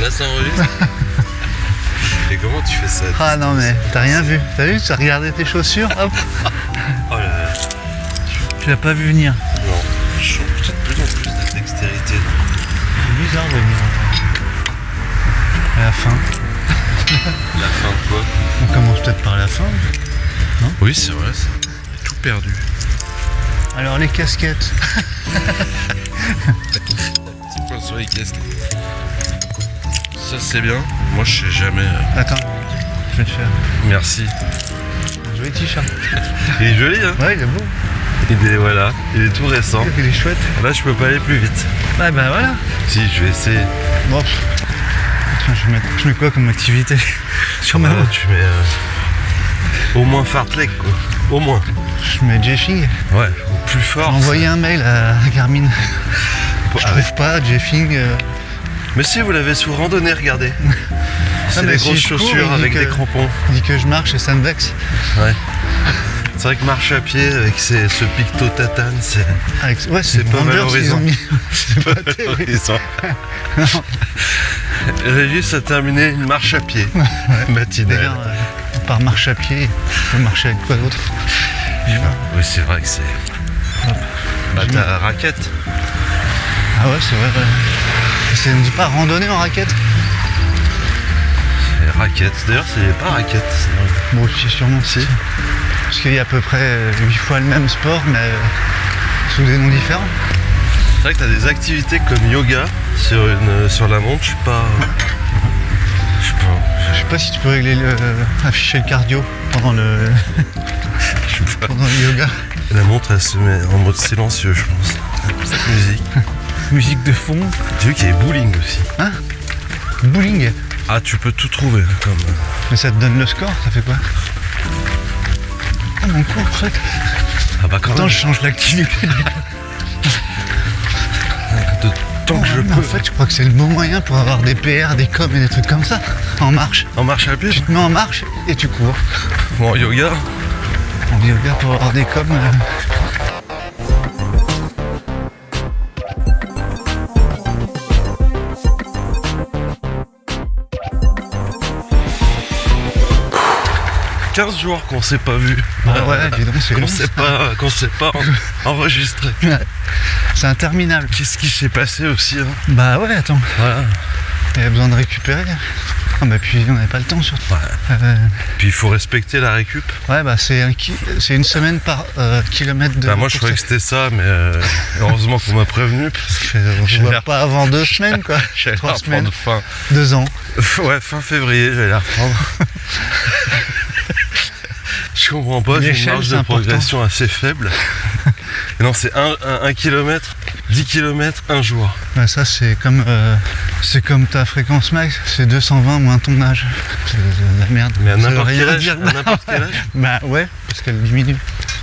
Là, ça enregistre. Et comment tu fais ça? Ah non mais t'as rien vu. T'as vu? Tu as regardé tes chaussures, hop. Oh là là. Tu l'as pas vu venir. Non. Je sens de plus en plus de dextérité. C'est bizarre de venir à la fin. La fin de quoi? On commence peut-être par la fin. Oui, c'est vrai, ça. J'ai tout perdu. Alors les casquettes. Petit point sur les casquettes. Ça, c'est bien. Moi, je sais jamais. Attends, je vais te faire. Merci. Un joli t-shirt. Il est joli, hein? Ouais, il est beau. Voilà, il est tout récent. Il est chouette. Là, je peux pas aller plus vite. Ouais, bah voilà. Si, je vais essayer. Bon, tiens, je mets quoi comme activité sur ma Là, tu mets au moins fartlek, quoi. Au moins. Je mets Jeffing. Ouais, au plus fort. J'ai envoyé un mail à Garmin. Je trouve pas Jeffing. Mais si, vous l'avez sous randonnée, regardez. C'est mais des si grosses je cours, chaussures il dit avec que- des crampons. Il dit que je marche et ça me vexe. Ouais. C'est vrai que marche à pied avec ce picto tatane, c'est Ouais, C'est pas Rangers, valorisant. ils ont mis. C'est pas terrible. valorisant. Régis a terminé une marche à pied matinale. D'ailleurs, par marche à pied, on peut marcher avec quoi d'autre? Oui, c'est vrai que c'est. Bah, J'ai ta raquette. Ah ouais, c'est vrai. Ouais. Ça ne dit pas randonnée en raquette? C'est raquette. D'ailleurs, c'est pas raquette. c'est- Bon, si, sûrement si. Parce qu'il y a à peu près 8 fois le même sport, mais sous des noms différents. C'est vrai que t'as des activités comme yoga sur la montre. Je suis pas. Je sais pas si tu peux régler afficher le cardio pendant le pendant le yoga. La montre, elle se met en mode silencieux, je pense. Cette musique. Musique de fond. J'ai vu qu'il y avait bowling aussi. Bowling. Ah, tu peux tout trouver comme. Mais ça te donne le score, ça fait quoi? Ah mon cours en fait. Ah bah quand Attends, même. je change l'activité. De tant que je Mais peux. en fait, je crois que c'est le bon moyen pour avoir des PR, des coms et des trucs comme ça. En marche. En marche à pied. Tu te mets en marche et tu cours. Ou en yoga. En yoga pour avoir des coms. « 15 jours qu'on s'est pas vu. Ah ouais, évidemment, c'est long. Qu'on s'est pas enregistré. C'est interminable. Qu'est-ce qui s'est passé aussi, hein? Bah ouais, attends. Voilà. Il y a besoin de récupérer. Ah bah puis on n'avait pas le temps surtout. Ouais. Puis il faut respecter la récup. Ouais, bah c'est une semaine par kilomètre de. Bah moi je croyais que c'était ça, mais heureusement qu'on m'a prévenu parce que Je ne vois pas avant 2 semaines quoi. j'allais 3 la semaines. reprendre 2 ans. fin février, j'allais la reprendre. Je comprends pas, j'ai une L'échelle, marge c'est de important. progression assez faible. Et non, c'est 1 kilomètre, 10 km, un jour. Bah ça c'est comme ta fréquence max, c'est 220 moins ton âge. C'est de la merde. Mais à Ça veut n'importe rien quel âge, dire. à n'importe quel âge. Bah ouais, parce qu'elle diminue.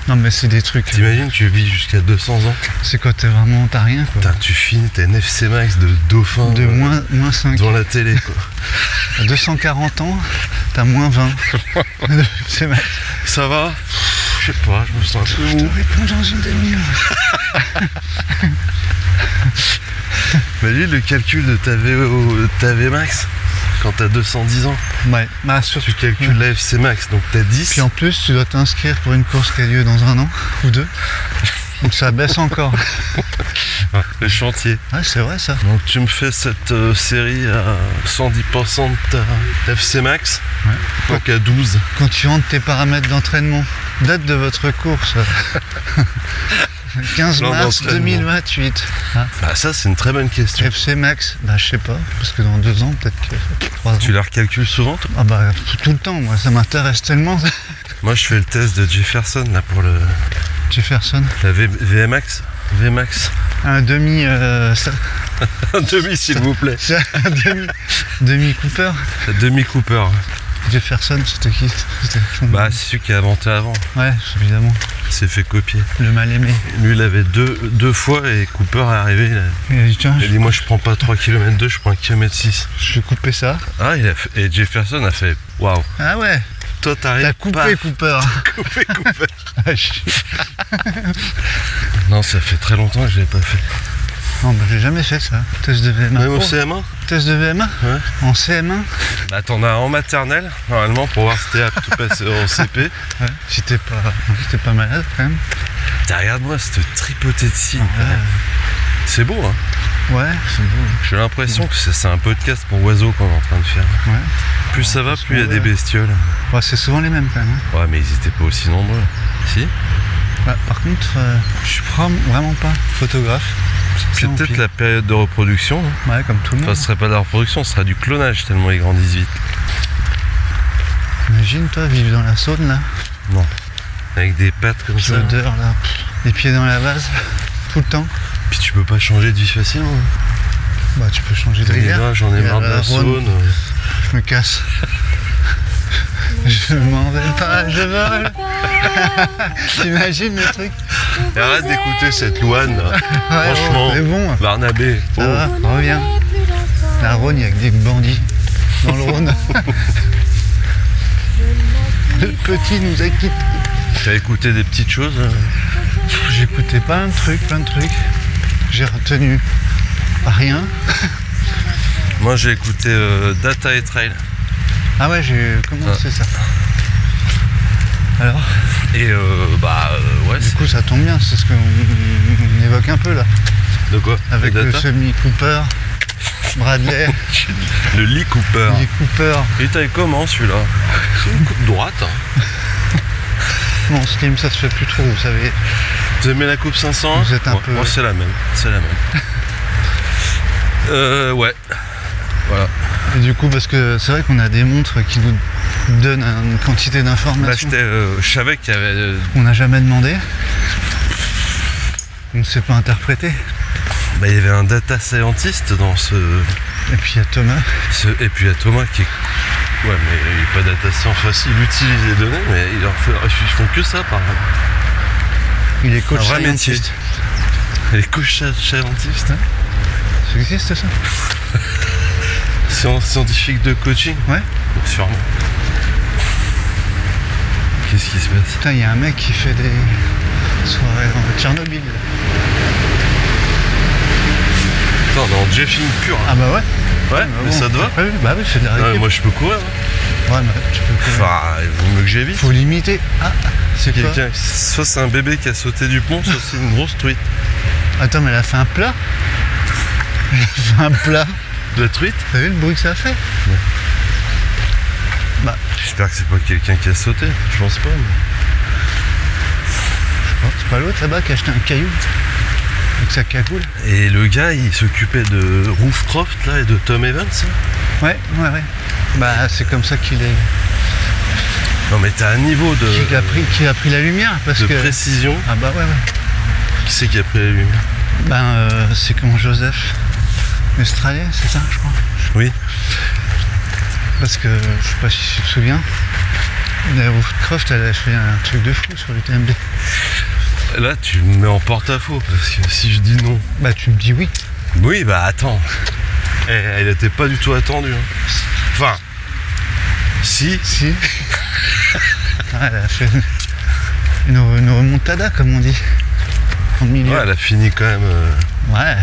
Non mais c'est des trucs. T'imagines, tu vis jusqu'à 200 ans. C'est quand t'as rien quoi. Putain, tu finis, t'as une FC Max de dauphin De moins 5. devant la télé, quoi. À 240 ans, t'as moins 20. C'est mal. Ça va? Je sais pas, je me sens un peu Je te mou. réponds dans une demi-heure. Mais lui, le calcul de ta V Max, quand t'as 210 ans, Ouais, bah surtout. tu calcules la FC Max, donc t'as 10. Puis en plus, tu dois t'inscrire pour une course qui a lieu dans 1 an ou 2. Donc ça baisse encore. Le chantier. Ouais, c'est vrai ça. Donc tu me fais cette série à 110% de ta FC Max, Ouais. donc à 12. Quand tu rentres tes paramètres d'entraînement, date de votre course. 15 Plan mars d'entraînement. 2028. Bah ça, c'est une très bonne question. FC Max, bah je sais pas, parce que dans 2 ans, peut-être que 3 ans. Tu la recalcules souvent, toi? Ah bah tout le temps, moi ça m'intéresse tellement. Moi, je fais le test de Jefferson, là, pour Jefferson. la VMAX. VMAX. Un demi. Un demi, s'il vous plaît. C'est un demi Cooper. Demi Cooper. Jefferson, c'était qui? C'était Bah, c'est celui qui a inventé avant. ouais, évidemment. Il s'est fait copier. Le mal aimé. Lui, il avait deux fois et Cooper est arrivé. Il a dit tiens, Il a dit, moi, je prends pas 3 km 2, je prends 1 km 6. je vais couper ça. Ah, et Jefferson a fait, waouh. Ah ouais, Toi, t'arrives. t'as coupé paf, Cooper. coupé Cooper. Ah, je- Non, ça fait très longtemps que je l'ai pas fait. Non, bah, j'ai jamais fait ça. Test de VMA. Même au Oh, CM1? test de VMA Ouais. en CM1. Bah t'en as en maternelle, normalement, pour voir si t'es apte ou pas en CP. Ouais. Si t'es pas malade quand même. Regarde-moi cette tripotée de signes. Ouais, C'est beau, hein. ouais, c'est beau. J'ai l'impression que c'est un podcast pour oiseaux qu'on est en train de faire. Ouais. Plus ça va, plus il y a ouais. des bestioles. Ouais, c'est souvent les mêmes quand même. Hein. Ouais, mais ils étaient pas aussi nombreux. Si? Bah, par contre, je suis vraiment pas photographe. C'est Tant peut-être pis. la période de reproduction. Hein. Ouais, comme tout le Enfin, monde. ce serait pas de la reproduction, ce sera du clonage tellement ils grandissent vite. Imagine toi vivre dans la Saône là, Non. Avec des pattes comme ça. l'odeur là, les pieds dans la vase, tout le temps. Puis tu peux pas changer de vie facilement. Bah tu peux changer de T'as dit, rivière. là, j'en ai Et marre de à la Rhône, Saône. Je me casse. Je m'en vais pas, je vole. T'imagines le truc? Et arrête d'écouter cette Louane. Là. Ouais, Franchement, c'est bon. Barnabé. Ça oh. va, reviens. La Rhône, il y a que des bandits dans le Rhône. Le petit nous a quittés. T'as écouté des petites choses J'ai écouté plein de trucs. J'ai retenu rien. Moi j'ai écouté Data et Trail. Ah ouais, j'ai commencé ça. Alors, Et ouais, du coup, ça tombe bien, c'est ce qu'on évoque un peu là. de quoi? Avec Le le Data semi-Cooper, Bradley, Le Lee Cooper. les Cooper. Et t'as comment celui-là? C'est une coupe droite. Hein. Bon, Slim, ça se fait plus trop, vous savez. Vous aimez la coupe 500? Vous êtes un Ouais, peu- moi c'est la même. C'est la même. Ouais. Voilà. Et du coup, parce que c'est vrai qu'on a des montres qui nous donnent une quantité Là, d'informations je savais qu'il y avait. qu'on n'a jamais demandé. On ne sait pas interpréter. Il y avait un data scientist dans ce. Et puis il y a Thomas. Et puis il y a Thomas qui est. Ouais, mais il n'est pas data scientist. Enfin, si, il utilise les données, mais ils font que ça par exemple. Il est coach Un vrai scientist. Les coachs scientistes. Ça existe ça? Scientifique de coaching? Ouais. Sûrement. Qu'est-ce qui se passe? Putain, il y a un mec qui fait des soirées en Tchernobyl. Attends, on est en jetting pur. Ah bah ouais. Ouais, mais ça te va? Ouais, bah oui, je fais de la Ouais, récup. moi je peux courir. Hein. Ouais, mais tu peux courir. Enfin, il vaut mieux que j'évite. Faut limiter. Ah, c'est quoi? Quelqu'un, soit c'est un bébé qui a sauté du pont, soit c'est une grosse truite. Attends, mais elle a fait un plat. Elle a fait un plat. De la truite? T'as vu le bruit que ça a fait? Bah, J'espère que c'est pas quelqu'un qui a sauté. Je pense pas. Mais... c'est pas l'autre là-bas qui a acheté un caillou avec sa cagoule. Et le gars, il s'occupait de Roofcroft là et de Tom Evans. Hein. Ouais. Bah, c'est comme ça qu'il est. Non mais t'as un niveau Qui a pris la lumière parce de que. précision. Ah bah ouais. Qui c'est qui a pris la lumière? Ben c'est comme Joseph Estrallet, c'est ça, je crois. Oui. Parce que je sais pas si tu te souviens, la Woodcroft elle a fait un truc de fou sur le TMB. Là, tu me mets en porte-à-faux parce que si je dis non. Bah tu me dis oui. Oui, bah attends. Elle était pas du tout attendue. Hein. Enfin, si. Si. Ah, elle a fait une remontada comme on dit. En milieu. Ouais, elle a fini quand même Ouais.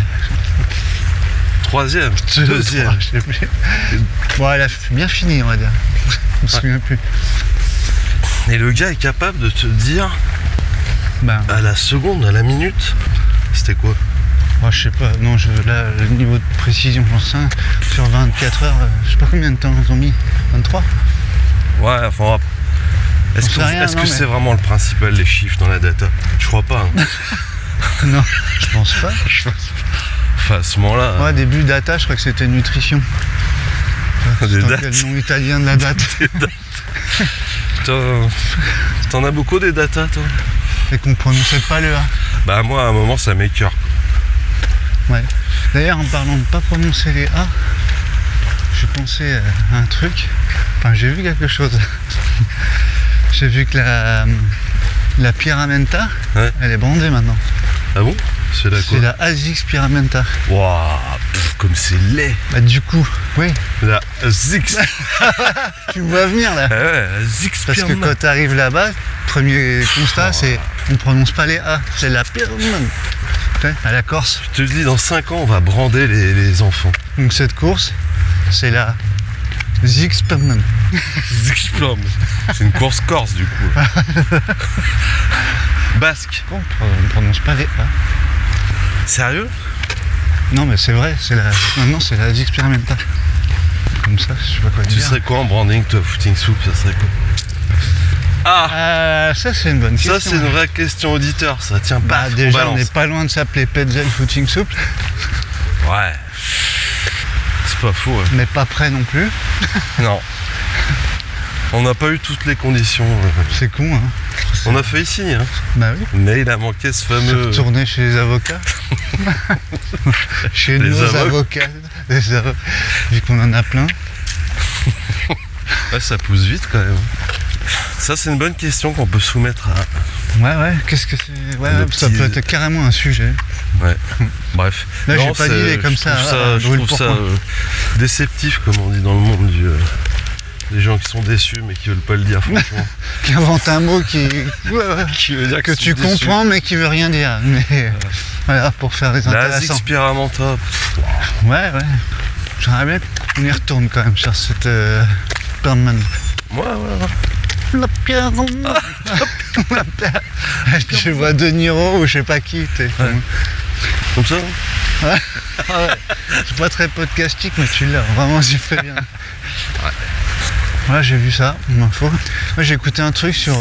troisième, Deux, deuxième. trois, je sais plus. Bon, elle a bien fini, on va dire. Je me souviens plus. Et le gars est capable de te dire Ben, à la seconde, à la minute, c'était quoi? moi, je sais pas. Non, là, le niveau de précision, j'en sais rien. Sur 24 heures, je sais pas combien de temps ils ont mis. 23. Ouais, enfin, est-ce sais rien, que non, mais- c'est vraiment le principal, les chiffres dans la data? Je crois pas. Hein. Non, je pense pas. Enfin, à ce moment-là, Ouais, début data, je crois que c'était nutrition. Des C'est dates. le nom italien de la date. t'en as beaucoup des data, toi? Et qu'on prononçait pas le A. Bah moi, à un moment, ça m'écœure. Ouais. D'ailleurs, en parlant de pas prononcer les A, j'ai pensé à un truc. Enfin, j'ai vu quelque chose. J'ai vu que la Pyramenta, Ouais. elle est brandée maintenant. Ah bon? C'est la quoi? C'est la ASICS Pyramenta. Waouh, comme c'est laid. Bah du coup, oui, La Zix. tu me vois venir là. Ah ouais, la Zix Parce que Pyramide. quand tu arrives là-bas, premier constat, c'est on prononce pas les A, c'est la pyramide. À la Corse. Je te dis, dans 5 ans, on va brander les enfants. Donc cette course, c'est la Zixperman. C'est une course corse du coup. Basque. Bon, on prononce pas les A. Sérieux? Non mais c'est vrai, maintenant c'est la Zixpermenta. Comme ça, je sais pas quoi Tu dire. serais quoi en branding, toi, Footing Soup? Ça serait quoi? Ah, ça c'est une bonne question. ça c'est une vraie question auditeur, ça tient pas. Déjà on n'est pas loin de s'appeler Petzel Footing Soup. Ouais. C'est pas faux. Ouais. Mais pas prêt non plus. Non. On n'a pas eu toutes les conditions. C'est con, hein. On a failli signer, hein. Bah oui. Mais il a manqué ce fameux. Retourner chez les avocats. Chez Les nos avocats. avocats. Vu qu'on en a plein. Ouais, ça pousse vite quand même. Ça, c'est une bonne question qu'on peut soumettre à. Ouais, qu'est-ce que c'est. Ouais, ça petit- peut être carrément un sujet. Ouais. Bref. Là, j'ai Non, pas c'est- d'idée comme je ça, trouve ah, je brûle trouve pour ça point. déceptif, comme on dit dans le monde des gens qui sont déçus mais qui veulent pas le dire, franchement. Qui invente un mot qui. Qui veut dire que qu'ils tu sont déçus. comprends mais qui veut rien dire. Mais voilà, pour faire des La intéressants. Zixperamenta. Ouais. J'aimerais bien qu'on y retourne quand même sur cette Perman. Ouais. La pierre. La pierre. Je vois De Niro ou je sais pas qui. Comme ça. Ah ouais. C'est pas très podcastique mais tu l'as. Vraiment j'y fais bien. Voilà, j'ai vu ça, une info. Moi j'ai écouté un truc sur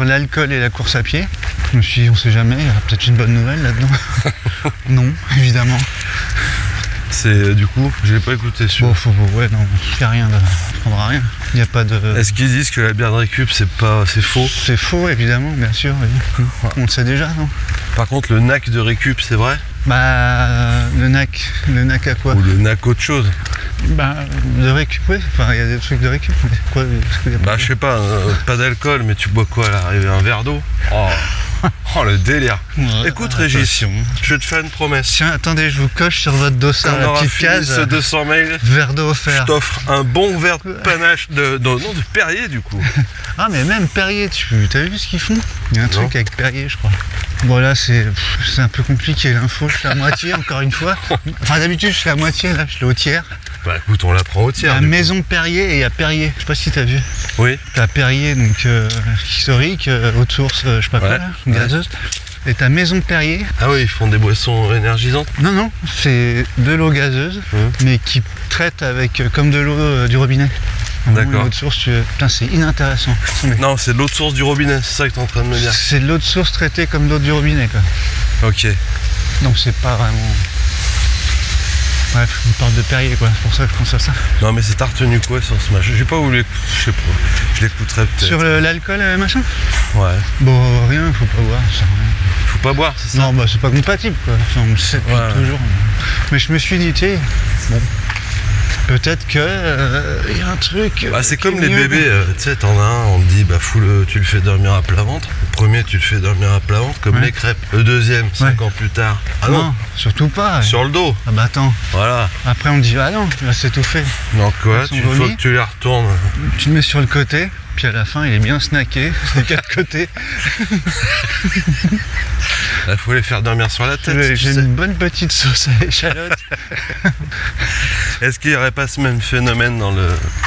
l'alcool et la course à pied. Je me suis dit on sait jamais, il y a peut-être une bonne nouvelle là-dedans. Non, évidemment. C'est du coup, j'ai pas écouté sur. Ouais, non, il n'y a rien, on prendra rien. Il n'y a pas de. Est-ce qu'ils disent que la bière de récup c'est faux? C'est faux, évidemment, bien sûr. Oui. On le sait déjà, non? Par contre, le NAC de récup c'est vrai? Bah, le NAC à quoi? Ou le NAC autre chose? Bah, de récup, oui. Enfin, il y a des trucs de récup, mais quoi? Est-ce qu'il y a pas Bah, de- je sais pas, pas d'alcool, mais tu bois quoi à l'arrivée? Un verre d'eau? Oh, le délire! Ouais, Écoute, Régis, attention. je vais te faire une promesse. Tiens, attendez, je vous coche sur votre dossard Quand on la aura petite fini case. ce 200 mails, Verre d'eau je offert. t'offre un bon verre de panache de Perrier du coup. Ah, mais même Perrier, t'as vu ce qu'ils font? Il y a un Non. truc avec Perrier, je crois. Bon, là, c'est un peu compliqué l'info, je suis à moitié, encore une fois. Enfin, d'habitude, je suis à moitié, là, je suis au tiers. Bah écoute, on la prend au Il y tiers. a du coup. Maison Perrier et il y a Perrier. Je sais pas si t'as vu. Oui, T'as Perrier, donc historique, haute source, je sais pas quoi, Ouais, là, gazeuse. Et t'as Maison Perrier. ah oui, ils font des boissons énergisantes. Non, c'est de l'eau gazeuse, mais qui traite avec comme de l'eau du robinet. D'accord. Une autre source, putain, c'est inintéressant. Non, c'est de l'eau de source du robinet, c'est ça que t'es en train de me dire. C'est de l'eau de source traitée comme de l'eau du robinet, quoi. Ok. Donc c'est pas vraiment. Bref, on parle de Perrier, quoi. C'est pour ça que je pense à ça. Non, mais c'est t'as retenu quoi sur ce match? J'ai pas voulu, je sais pas. Je l'écouterai peut-être. Sur l'alcool, machin. Ouais. Bon, rien, faut pas boire, ça sert à rien. Faut pas boire, c'est ça? Non, bah c'est pas compatible, quoi. Enfin, on le sait depuis Ouais. toujours. Mais je me suis dit, tu sais, bon, peut-être que y a un truc. Bah, c'est qui comme est les mieux. bébés, tu sais, t'en as un, on te dit, bah tu le fais dormir à plat ventre. Le premier, tu le fais dormir à plat ventre, comme Ouais. les crêpes. Le deuxième, 5 ans plus tard. Ah non, surtout pas. sur le dos. Ah bah attends, Voilà. après on me dit, ah non, là c'est tout fait. Donc quoi, Ils sont une fois vomis. que tu les retournes. Tu le mets sur le côté, puis à la fin il est bien snacké, des quatre côtés. Là, faut les faire dormir sur la tête. tu J'ai sais. une bonne petite sauce à échalote. Est-ce qu'il n'y aurait pas ce même phénomène dans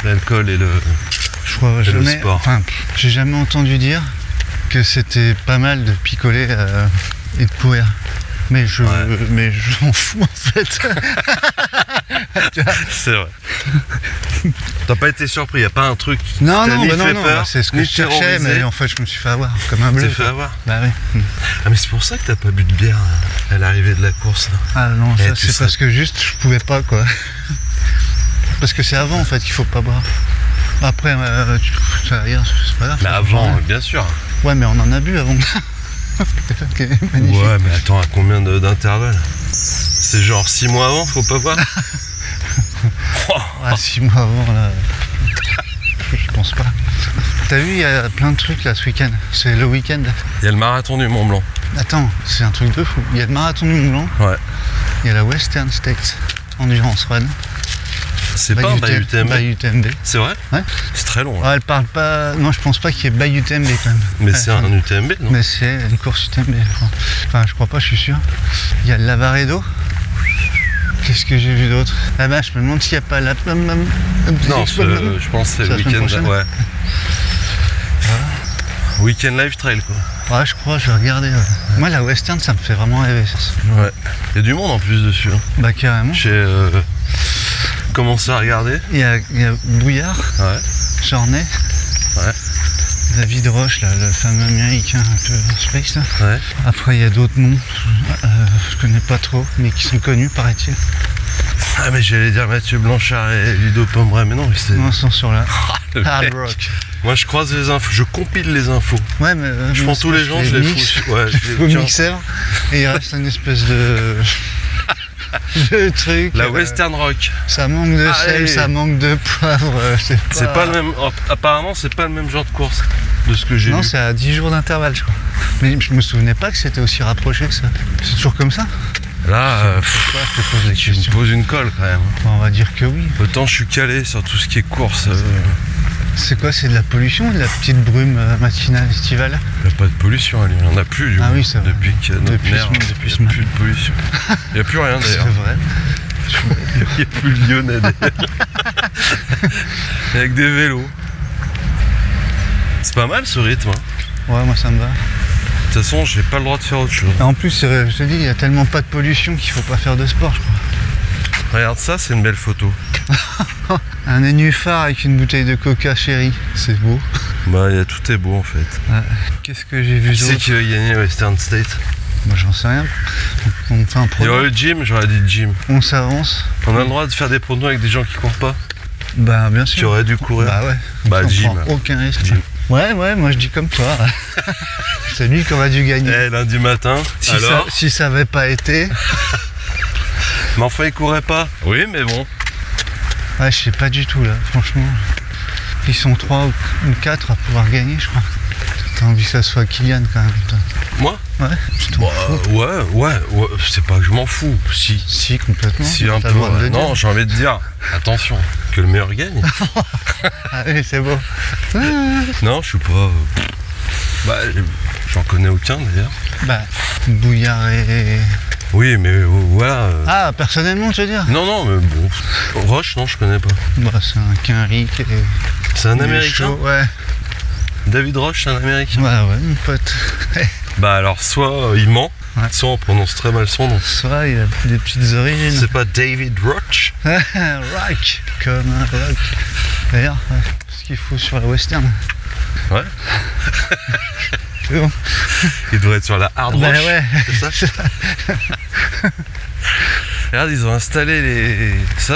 l'alcool et le. Je crois le jamais. sport. Enfin, j'ai jamais entendu dire que c'était pas mal de picoler et de courir. Mais je m'en fous en fait. C'est vrai. T'as pas été surpris, y a pas un truc qui Non, t'a non, ni bah fait non, peur, c'est ce que ni je cherchais, terrorisé. mais en fait je me suis fait avoir comme un bleu. T'es fait avoir. Bah oui. Ah mais c'est pour ça que t'as pas bu de bière à l'arrivée de la course. Là. Ah non, Eh, ça tu c'est sais. parce que juste je pouvais pas quoi. Parce que c'est avant en fait qu'il faut pas boire. Après, ça va dire, c'est pas grave. Mais ça avant, change rien. bien sûr. Ouais, mais on en a bu avant. Ok, magnifique. Ouais, mais attends, à combien d'intervalles? C'est genre 6 mois avant, faut pas boire. Ah, 6 mois avant, là. Je pense pas. T'as vu, il y a plein de trucs là ce week-end. C'est le week-end. Il y a le marathon du Mont Blanc. Attends, c'est un truc de fou. Il y a le marathon du Mont Blanc, Ouais. il y a la Western States Endurance Run. C'est pas un Bayou TMB. Bayou TMB. C'est vrai? Ouais. C'est très long. Hein. Ah, elle parle pas. Non, je pense pas qu'il y ait Bayou TMB quand même. Mais c'est un UTMB, non? Mais c'est une course UTMB, je crois. Enfin, je crois pas, je suis sûr. Il y a le Lavaredo. Qu'est-ce que j'ai vu d'autre? Ah ben, je me demande s'il n'y a pas la... Non, je pense que c'est le week-end. Ouais. Week-end live trail, quoi. Ouais, je crois, je vais regarder. Ouais. Moi, la western, ça me fait vraiment rêver. Ouais. Il y a du monde en plus dessus. Hein. Bah, carrément. J'ai commencé à regarder. Il y a Bouillard, Ouais. Jornet, Ouais. David Roche, là, le fameux américain un peu space. Là. Ouais. Après, il y a d'autres noms. Je connais pas trop, mais qui sont connus, paraît-il. Ah, mais j'allais dire Mathieu Blanchard et Ludo Pombray, mais non, c'est. Non, ils sont sur là. Le Hard mec. Rock. Moi, je croise les infos, je compile les infos. Ouais, mais. Je prends tous les gens, je les fous. Ouais, au mixeur et il reste une espèce de. de truc. La Western Rock. Ça manque de sel, Allez. ça manque de poivre. C'est pas le même. Apparemment, c'est pas le même genre de course de ce que j'ai Non, vu. c'est à 10 jours d'intervalle, je crois. Mais je me souvenais pas que c'était aussi rapproché que ça. C'est toujours comme ça? Là, Pourquoi je te pose la tu me question? poses une colle quand même. On va dire que oui. Autant je suis calé sur tout ce qui est course. C'est quoi? C'est de la pollution ou de la petite brume matinale estivale? Il n'y a pas de pollution à Lyon, il n'y en a plus du Ah coup. oui, c'est vrai. Depuis que notre Depuis maire, ce- depuis il ce n'y a plus de pollution. Il n'y a plus rien C'est d'ailleurs. vrai. Il n'y a plus de Lyonnais d'ailleurs. Avec des vélos. C'est pas mal ce rythme. Hein. Ouais, moi ça me va. De toute façon, j'ai pas le droit de faire autre chose. Et en plus, je te dis, il y a tellement pas de pollution qu'il faut pas faire de sport, je crois. Regarde ça, c'est une belle photo. Un nénuphar avec une bouteille de coca chérie, c'est beau. Bah, tout est beau en fait. Ouais. Qu'est-ce que j'ai vu Qui c'est d'autre? qui va gagner Western State? Moi j'en sais rien. On fait un Il y prono, aurait eu Jim, j'aurais dit Jim. on s'avance. On a le droit de faire des pronos avec des gens qui courent pas? Bah bien Qui sûr. auraient dû courir? Bah ouais. Bah, on Jim. prend aucun risque. Jim. Ouais, moi je dis comme toi. C'est lui qui aurait dû gagner. Eh, lundi matin, alors Si ça avait pas été, Mais enfin, il courait pas. Oui, mais bon. ouais, je sais pas du tout là, franchement. Ils sont 3 ou 4 à pouvoir gagner, je crois. T'as envie que ça soit Kylian quand même, toi. Moi Ouais, je t'en fous. ouais, c'est pas que je m'en fous. Si. Si, complètement. Si un T'as peu. le droit de Ouais. le Non, dire. j'ai envie de dire, attention, que le meilleur gagne. Ah oui, c'est beau. Non, je suis pas. Bah, j'en connais aucun d'ailleurs. Bah, Bouillard et... Oui, mais voilà. Ah, personnellement, tu veux dire? Non, mais bon. Roche, non, je connais pas. Bah, c'est un Quinric et... C'est un il est américain. chaud, ouais. David Roche, c'est un américain. Ouais, mon pote. Bah, alors, soit il ment, Ouais. soit on prononce très mal son nom. Soit il a des petites origines. C'est pas David Roach? Rock, comme un rock. D'ailleurs, ouais, ce qu'il faut sur la western. Ouais. C'est bon. Il devrait être sur la hard Bah rock. ouais. C'est ça? Regarde, ils ont installé les. Ça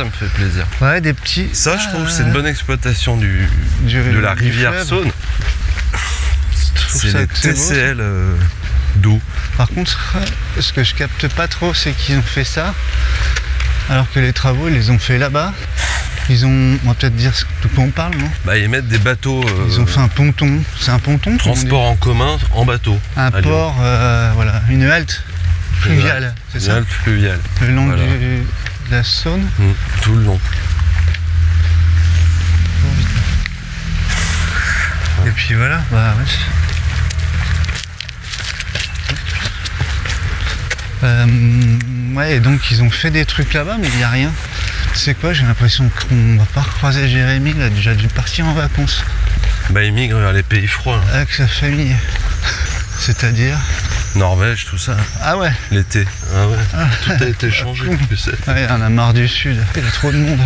me fait plaisir. Ouais, des petits. Ça, je trouve, c'est une bonne exploitation de la du rivière fleuve. Saône. Je trouve C'est ça les que c'est beau, ça. TCL d'eau. Par contre, ce que je capte pas trop, c'est qu'ils ont fait ça, alors que les travaux, ils les ont fait là-bas. Ils ont, on va peut-être dire de quoi on parle, non? Bah, ils mettent des bateaux. Ils ont fait un ponton. C'est un ponton? comment on dit? Transport en commun en bateau. Un à Lyon. port, voilà, une halte fluviale, c'est Une ça? halte fluviale. Le long Voilà. de la Saône. Tout le long. Et puis voilà, bah ouais. Ouais, et donc ils ont fait des trucs là-bas, mais il n'y a rien. C'est quoi? J'ai l'impression qu'on va pas recroiser Jérémy, il a déjà dû partir en vacances Bah, ils migrent vers les pays froids. Hein. avec sa famille. C'est-à-dire? Norvège, tout ça. Ah ouais, L'été. Ah ouais. Tout a été changé, tu sais. ouais, on a marre du sud, il y a trop de monde.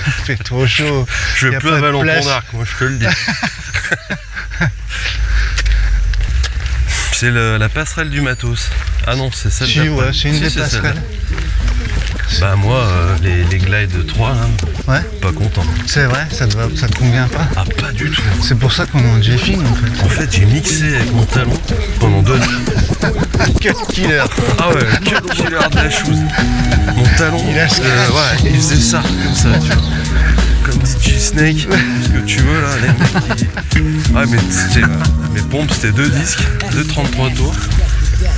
Il fait trop chaud. Je Y vais a plus pas à de Vallon place. Pont d'Arc, moi je te le dis. C'est la passerelle du matos. Ah non, c'est celle Si, d'après. ouais, c'est une Si, des celle-là. passerelles. Bah moi, les glides 3, là, Ouais, pas content. c'est vrai, ça te convient pas. Ah, pas du tout. C'est pour ça qu'on est en Jeffing en fait. En fait, j'ai mixé avec mon talon pendant 2 heures. Cut killer. Ah ouais, cut killer de la chose. Mon talon, Il a scratch. ouais, il faisait ça, comme ça, tu vois. Comme DJ Snake, ce que tu veux là, les mecs. Ouais, mais c'était, mes pompes, c'était 2 disques, 2 33 tours.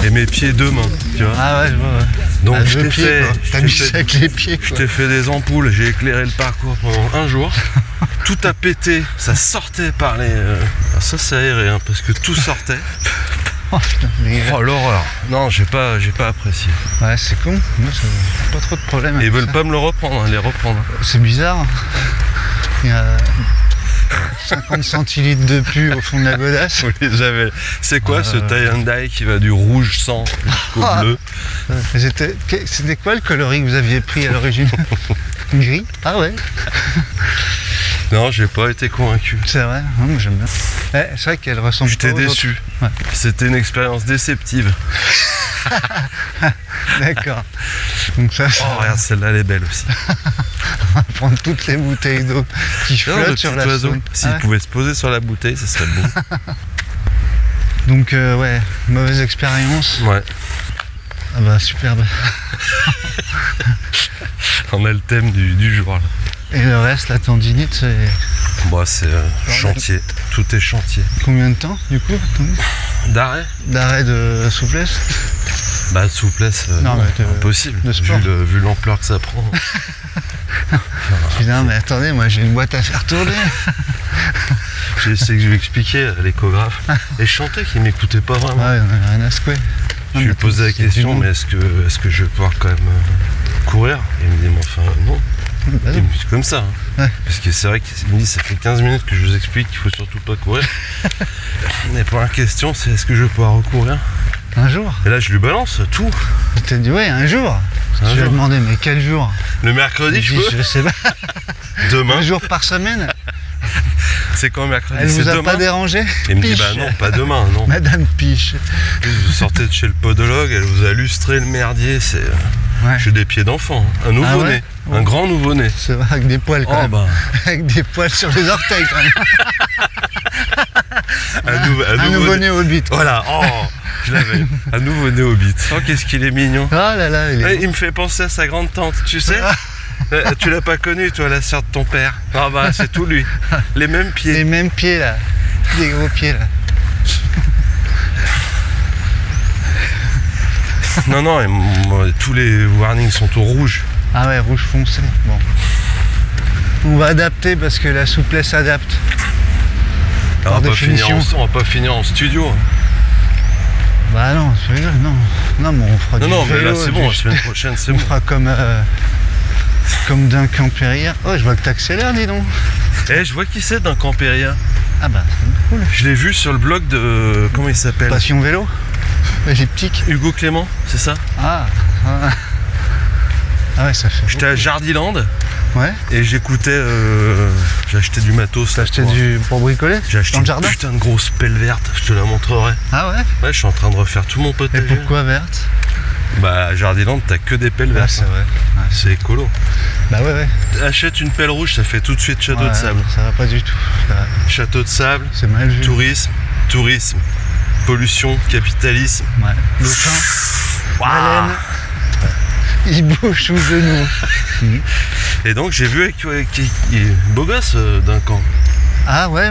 et mes pieds 2 mains, tu vois. Ah ouais, je vois, ouais. Donc À je 2 t'ai pieds, fait, quoi. T'as mis ça avec les pieds, je quoi. t'ai fait des ampoules, j'ai éclairé le parcours pendant un jour. Tout a pété, ça sortait par les... Alors ça c'est aéré, hein, parce que tout sortait. Oh putain, Oh l'horreur. Non, j'ai pas apprécié. ouais, c'est con. Moi, j'ai pas trop de problème Et ils avec veulent ça. pas me le reprendre, hein, les reprendre. C'est bizarre. Il y a 50 centilitres de pu au fond de la godasse. Faut les javel. C'est quoi ce tie and dye qui va du rouge sang jusqu'au Ah. bleu? C'était quoi le coloris que vous aviez pris à l'origine? Gris? Ah ouais, Non, j'ai pas été convaincu. c'est vrai. Non, moi, j'aime bien. C'est vrai qu'elle ressemble J'étais pas aux déçu. autres. Ouais. C'était une expérience déceptive. D'accord. Donc ça, Oh regarde, celle-là elle est belle aussi. on va prendre toutes les bouteilles d'eau qui Non, le flottent petit sur la oiseau, zone. s'il Ah ouais. pouvait se poser sur la bouteille, ça serait beau. Donc ouais, mauvaise expérience. Ouais, Ah bah superbe. on a le thème du jour là. Et le reste, la tendinite, c'est Bon, c'est chantier, tout est chantier. combien de temps du coup D'arrêt? d'arrêt de souplesse? Bah, de souplesse, Non, non, mais impossible, de sport. vu l'ampleur que ça prend. Putain, mais attendez, moi j'ai une boîte à faire tourner. J'ai essayé que je lui expliquais à l'échographe. Et je chantais qu'il m'écoutait pas vraiment. Ouais, on a rien à secouer. Je lui ai posé la question, mais est-ce que je vais pouvoir quand même courir? Et il me dit, mais enfin, non. Bah Il non. me dit comme ça. Hein. Ouais. Parce que c'est vrai qu'il me dit, ça fait 15 minutes que je vous explique qu'il faut surtout pas courir. Mais pour la question, c'est est-ce que je vais pouvoir recourir? Un jour. Et là, je lui balance tout. Je t'ai dit, ouais, un jour. Un Je lui ai jour. demandé, mais quel jour? Le mercredi, Il je dit, peux? je sais pas. Demain? Un jour par semaine? C'est quand mercredi? Elle C'est vous a demain? pas dérangé? Et il me dit, Piche. bah non, pas demain, non. Madame Piche. Vous sortez de chez le podologue, elle vous a lustré le merdier, c'est... Ouais. J'ai des pieds d'enfant, hein. Un nouveau-né, Ah ouais un grand nouveau-né. C'est vrai, avec des poils quand Oh même. bah, Avec des poils sur les orteils quand même. Un nouveau-né au but. Voilà, oh, je l'avais. Un nouveau-né au bit. Oh, qu'est-ce qu'il est mignon. Oh là là, il est... Il me fait penser à sa grande tante, tu sais. Tu l'as pas connu, toi, la sœur de ton père. Ah bah, c'est tout lui. Les mêmes Les pieds. mêmes pieds là. Des gros pieds là. Non, non, et moi, tous les warnings sont au rouge. Ah ouais, rouge foncé. Bon. On va adapter parce que la souplesse adapte. Alors, Par on définition. va pas finir en studio. Bah non, tu rigoles, non. Non, mais on fera Non, du non, mais là, vélo, c'est bon, la semaine prochaine, c'est On bon. fera comme Duncan Périllard. Oh, je vois que t'accélères, dis donc. Eh, je vois qui c'est d'un Campérien. Ah bah, c'est cool. Je l'ai vu sur le blog de... Comment il s'appelle? Passion vélo égyptique. Hugo Clément, c'est ça? Ah, ah. Ah ouais, ça fait. J'étais à Jardiland Ouais. et j'écoutais... J'ai acheté du matos. T'as là, acheté pour- pour bricoler J'ai acheté dans le une jardin? putain de grosse pelle verte, je te la montrerai. Ah ouais. Ouais, je suis en train de refaire tout mon Et potager. pourquoi verte? Bah, à Jardiland, t'as que des pelles Ah, vertes. c'est vrai. Ouais. C'est écolo. Bah ouais, ouais. Achète une pelle rouge, ça fait tout de suite château Ouais, de sable. Ça va pas du tout. Château de sable, C'est mal vu. tourisme, pollution, capitalisme. Ouais. Dauphin, Waouh. baleine, il bouge sous genou. Et donc j'ai vu il est beau gosse d'un camp. Ah ouais,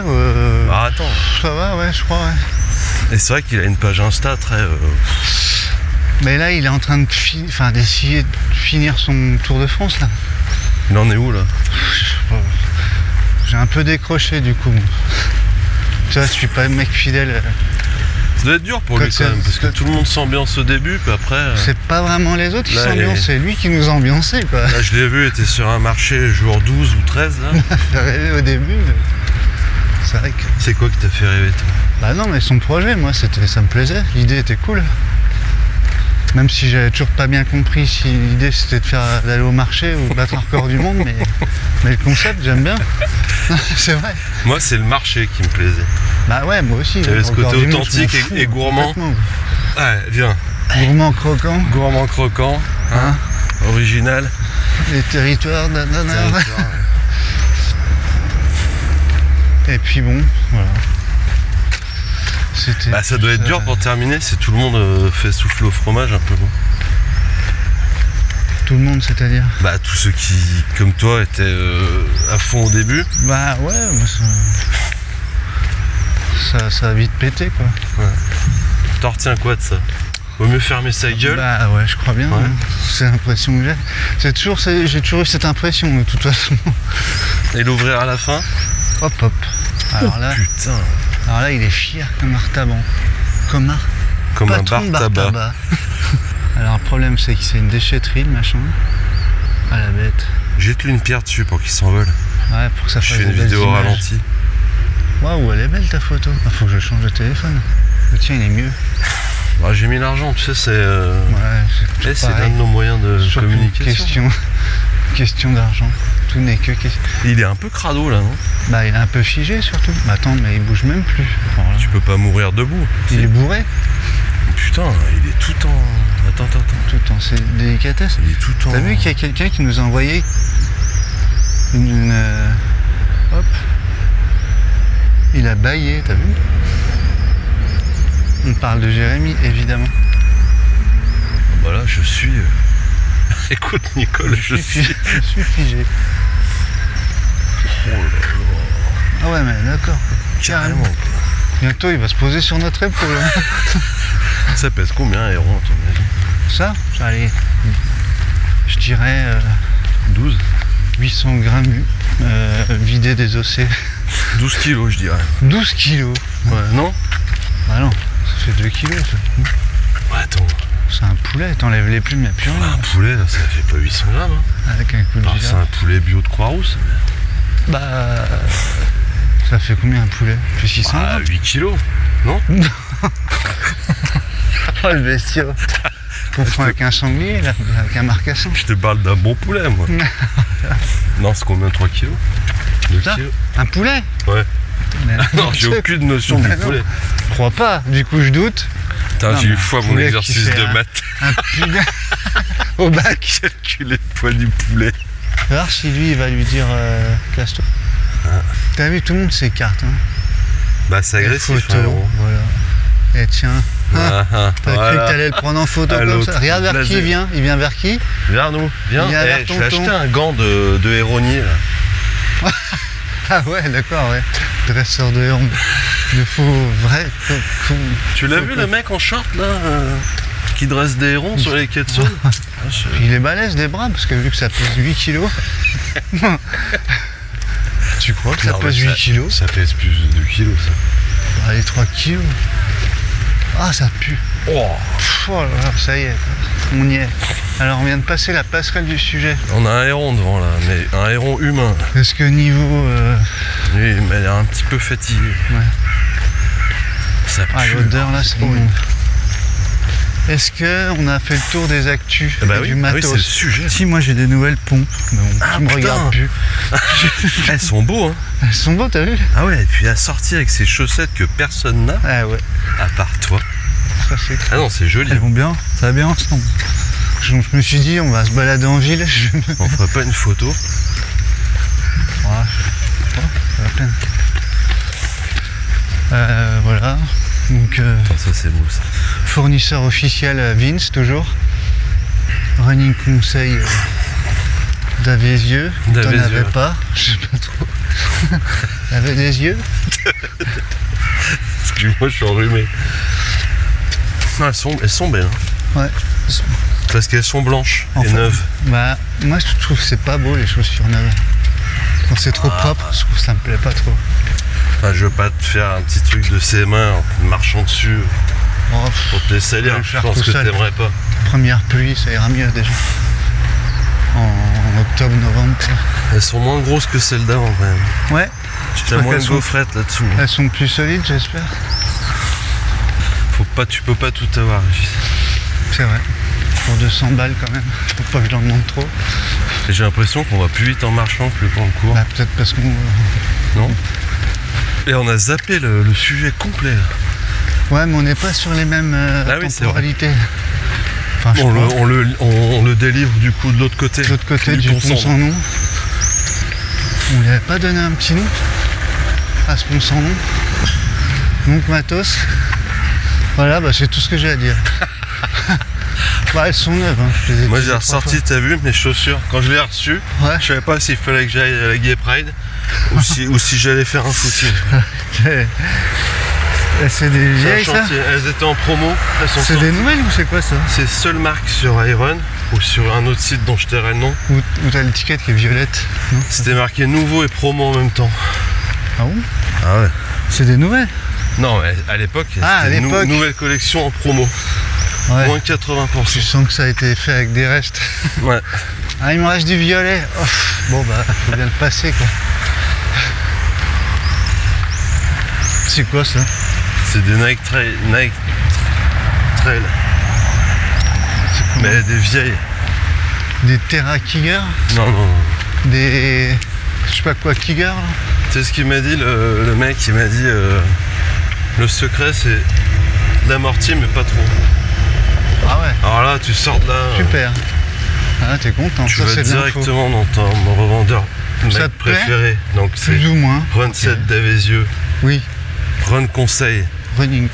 Ah, attends. ça va, ouais, je crois, ouais. Et c'est vrai qu'il a une page Insta très... Mais là, il est en train de d'essayer de finir son Tour de France, là. Il en est où là? J'ai un peu décroché, du coup. Tu vois, je suis pas un mec fidèle. Ça doit être dur pour lui Quand quand même, c'est- parce que tout le monde s'ambiance au début, puis après... C'est pas vraiment les autres qui Là, s'ambiancent, c'est lui qui nous ambiançait, quoi. Là, je l'ai vu, il était sur un marché jour 12 ou 13 là. Ça fait rêver au début, mais c'est vrai que... C'est quoi qui t'a fait rêver toi? Bah non, mais son projet, moi, ça me plaisait. L'idée était cool. Même si j'avais toujours pas bien compris si l'idée c'était d'aller au marché ou de battre un record du monde, mais le concept, j'aime bien. C'est vrai. Moi c'est le marché qui me plaisait. Bah ouais, moi aussi. Il y avait ce record côté du monde, authentique je m'en fous, et gourmand. complètement. Ouais, viens. Gourmand croquant, Gourmand croquant, hein, original. les territoires, nanana. Territoire, Et puis bon, voilà. C'était. Bah ça doit être dur pour terminer si tout le monde fait souffler au fromage un peu. Bon. Tout le monde, c'est-à-dire. Bah tous ceux qui, comme toi, étaient à fond au début. Bah ouais, moi, ça a vite pété, quoi. T'en retiens quoi de ça? Vaut mieux fermer sa gueule. Bah ouais, je crois bien. Ouais. Hein. C'est l'impression que j'ai. J'ai toujours eu cette impression de toute façon. Et l'ouvrir à la fin. Hop hop. Alors là, Putain. alors là, il est fier comme un retaban. Comme un Comme un patron de bar tabac. tabac. Alors le problème c'est que c'est une déchetterie le machin. Ah la bête. Jette-lui une pierre dessus pour qu'il s'envole. Ouais, pour que ça Je fasse fais une des belles vidéo images. ralentie. Waouh, elle est belle ta photo. Ah, faut que je change de téléphone. Le tien il est mieux. Bah, j'ai mis l'argent, tu sais, c'est Ouais, c'est pareil. l'un de nos moyens de Surtout communication. question d'argent. Tout n'est que question. Il est un peu crado là, non? Bah il est un peu figé surtout. Bah attends, mais il bouge même plus. Alors là, Tu peux pas mourir debout. il est bourré Putain, il est tout en... Attends. tout en ses délicatesses. Il est tout en... T'as vu qu'il y a quelqu'un qui nous a envoyé hop. Il a baillé, t'as vu? On parle de Jérémy, évidemment. Bah là, je suis... Écoute, Nicole, je suis... Je suis figé. Oh là là. Ah ouais, mais d'accord. Carrément, quoi. Bientôt, il va se poser sur notre épaule. Ça pèse combien, un héron, à ton avis? Ça, allez, je dirais 12 800 grammes vidés, désossés. 12 kilos, je dirais. 12 kilos. Ouais, non? Bah non, ça fait 2 kilos. Ça. Ouais, attends. C'est un poulet, t'enlèves les plumes, il n'y a plus rien. Un poulet, là, ça fait pas 800 grammes. Hein. Avec un coup de C'est gilet. un poulet bio de Croix-Rousse. Bah. Ça fait combien un poulet? Plus 600 Ah, grammes. 8 kilos, non? Oh le bestiau. Confond avec un sanglier, là, avec un marcassin. Je te parle d'un bon poulet, moi. Non, c'est combien? 3 kilos? 2 Ça kilos? Un poulet? Ouais. Mais Non, j'ai aucune notion du Mais non. poulet. Je crois pas, du coup je doute. Putain, Non, j'ai mais eu foi un mon poulet exercice qui fait de un- maths. Un poulet au bac. Calculer le poids du poulet. On va voir si lui il va lui dire casse-toi. T'as vu, tout le monde s'écarte. Hein. Bah, c'est Les agressif, photos, frérot. voilà. Et tiens, Ah, ah, t'as cru voilà. que t'allais le prendre en photo À comme l'autre, ça. Regarde vers blasé. qui il vient. Il vient vers qui? Viens, nous, viens. Il y a Eh, vers je vais tonton. acheter un gant de héronnier, là. Ah ouais, d'accord, ouais. Dresseur de héron. De faux, vrai. Tu l'as vu, le mec en short, là, qui dresse des hérons sur les quais de Saône? Ah, Il est balèze des bras parce que vu que ça pèse 8 kilos. Tu crois que ça Non, pèse mais 8 kilos? Ça pèse plus de 2 kilos, ça. Allez, 3 kilos. Ah, ça pue. Oh. Pff, oh là là, ça y est, on y est. Alors, on vient de passer la passerelle du sujet. On a un héron devant, là, mais un héron humain. Est-ce que niveau. Lui, il m'a l'air un petit peu fatigué. Ouais. Ça pue. Ah, l'odeur là, c'est horrible. bon. Est-ce qu'on a fait le tour des actus Ah bah et oui, du ah oui, matos? c'est le sujet. Si, moi j'ai des nouvelles pompes, mais bon, Ah, tu me putain. regardes plus. Elles sont beaux, hein. Elles sont beaux, t'as vu? Ah ouais, et puis à sortir avec ces chaussettes que personne n'a, Ah ouais, à part toi. ça c'est. Ah non, c'est joli. Elles vont bien, ça va bien ensemble. Je me suis dit, on va se balader en ville. On ferait pas une photo? Ouais, ça va la peine. Voilà. Donc, Attends, ça c'est beau, ça. fournisseur officiel Vince, toujours. Running conseil d'Avézieux. T'en D'Avézieux. avais pas, je sais pas trop. T'avais des yeux? Excuse-moi, je suis enrhumé. Non, elles sont belles, hein. Ouais. Parce qu'elles sont blanches En et fait, neuves. Bah, moi je trouve que c'est pas beau les chaussures neuves. Quand c'est trop propre, je trouve que ça me plaît pas trop. Enfin, je veux pas te faire un petit truc de ses mains en marchant dessus Oh, pour te les Je vais salir. le Je faire pense tout que seul. t'aimerais pas. première pluie, ça ira mieux déjà. En octobre, novembre. quoi. Elles sont moins grosses que celles d'avant quand même. Ouais, T'as moins qu'elles de sont- gaufrettes là-dessous. elles sont plus solides, j'espère. Tu peux pas tout avoir. Régis. C'est vrai. Pour 200 balles quand même. Faut pas que j'en demande trop. Et j'ai l'impression qu'on va plus vite en marchant que le temps court. Bah, peut-être parce qu'on. Non? Et on a zappé le sujet complet. là. Ouais, mais on n'est pas sur les mêmes Ah oui, c'est temporalités. Enfin, je sais pas. On le délivre du coup de l'autre côté. De l'autre côté du pont sans nom. On lui avait pas donné un petit nom à ce pont sans nom. Donc matos. Voilà, bah c'est tout ce que j'ai à dire. Bah elles sont neuves. Hein. Je les ai Moi utilisées j'ai 3 ressorti, t'as vu, mes chaussures. Quand je l'ai reçu, fois. je savais pas s'il fallait que j'aille à la Gay Pride ou si j'allais faire un footing. Ouais. Et c'est des C'est un vieilles, ça? chantier. Elles étaient en promo. Elles sont C'est sorties. des nouvelles ou c'est quoi ça? C'est seule marque sur Iron ou sur un autre site dont je tairai le nom. Ou t'as l'étiquette qui est violette? Non? C'était marqué nouveau et promo en même temps. Ah bon? Ah ouais. C'est des nouvelles? Non, mais à l'époque, Ah, à c'était une l'époque. nouvelle collection en promo. Ouais. Moins Tu 80%. sens que ça a été fait avec des restes. Ouais. Ah, il me reste du violet. Oh, bon bah, faut bien le passer quoi. C'est quoi ça? C'est des Nike Trail. C'est comment? Mais des vieilles. Des Terra Kiger? Non, non, non. Des... je sais pas quoi, Kiger là? C'est ce qu'il m'a dit, le mec, il m'a dit le secret c'est l'amorti mais pas trop. Ah ouais, Alors là, tu sors de là, super. Ah, t'es content, tu ça vas c'est de l'info. directement dans ton revendeur Ça Nike te plaît? préféré. Donc c'est Plus ou moins. Run 7 d'Avézieux, Oui, Run Conseil. running.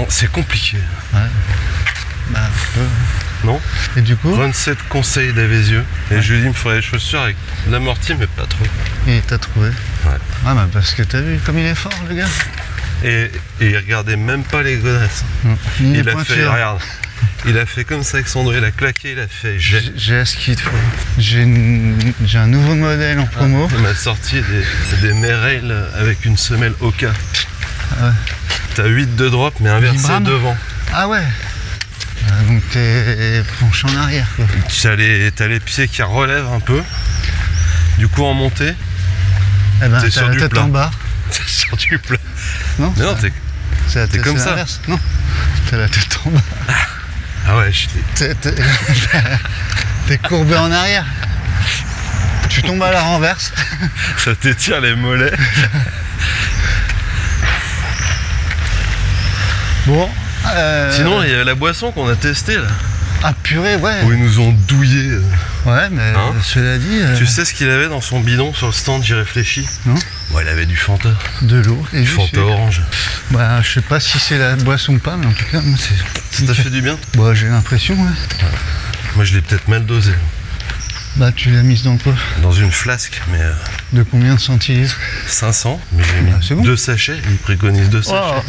C'est compliqué, Ouais. Bah, un peu. non? Et du coup, Run 7 Conseil d'Avézieux. Et je lui dis, il me faudrait des chaussures avec l'amorti mais pas trop. et t'as trouvé? Ouais. Ah bah parce que t'as vu comme il est fort le gars. Et il regardait même pas les godasses. Non. Ni les Il a fait, pointures. regarde, il a fait comme ça avec son doigt, il a claqué, il a fait j'ai. J'ai ce qu'il te faut. J'ai un nouveau modèle en promo. Il m'a sorti des Merrell avec une semelle Oka. Ah ouais. T'as 8 de drop mais inversé Vibram. devant. Ah ouais. Donc t'es penché en arrière quoi. T'as les pieds qui relèvent un peu. Du coup en montée, Eh ben T'es t'as sur la du tête plat. en bas. t'es sur du plat. Non, Mais non, c'est comme ça. l'inverse. Non, t'as la tête en bas. Ah ouais, T'es courbé en arrière. Tu tombes à la renverse. ça t'étire les mollets. Bon. Sinon, il y avait la boisson qu'on a testée là, Ah purée, ouais. où ils nous ont douillé. Ouais, mais Hein cela dit, Tu sais ce qu'il avait dans son bidon sur le stand, j'y réfléchis. Non. Ouais, il avait du Fanta. de l'eau. Et Du du Fanta sucre. orange. Bah, je sais pas si c'est la boisson ou pas, mais en tout cas, moi, c'est. Ça t'a fait du bien? Bah, j'ai l'impression, ouais. Moi, je l'ai peut-être mal dosé. Bah, tu l'as mise dans quoi? Dans une flasque, mais De combien de centilitres? 500. Mais j'ai mis Bah, c'est bon. 2 sachets. Il préconise 2 sachets. Oh.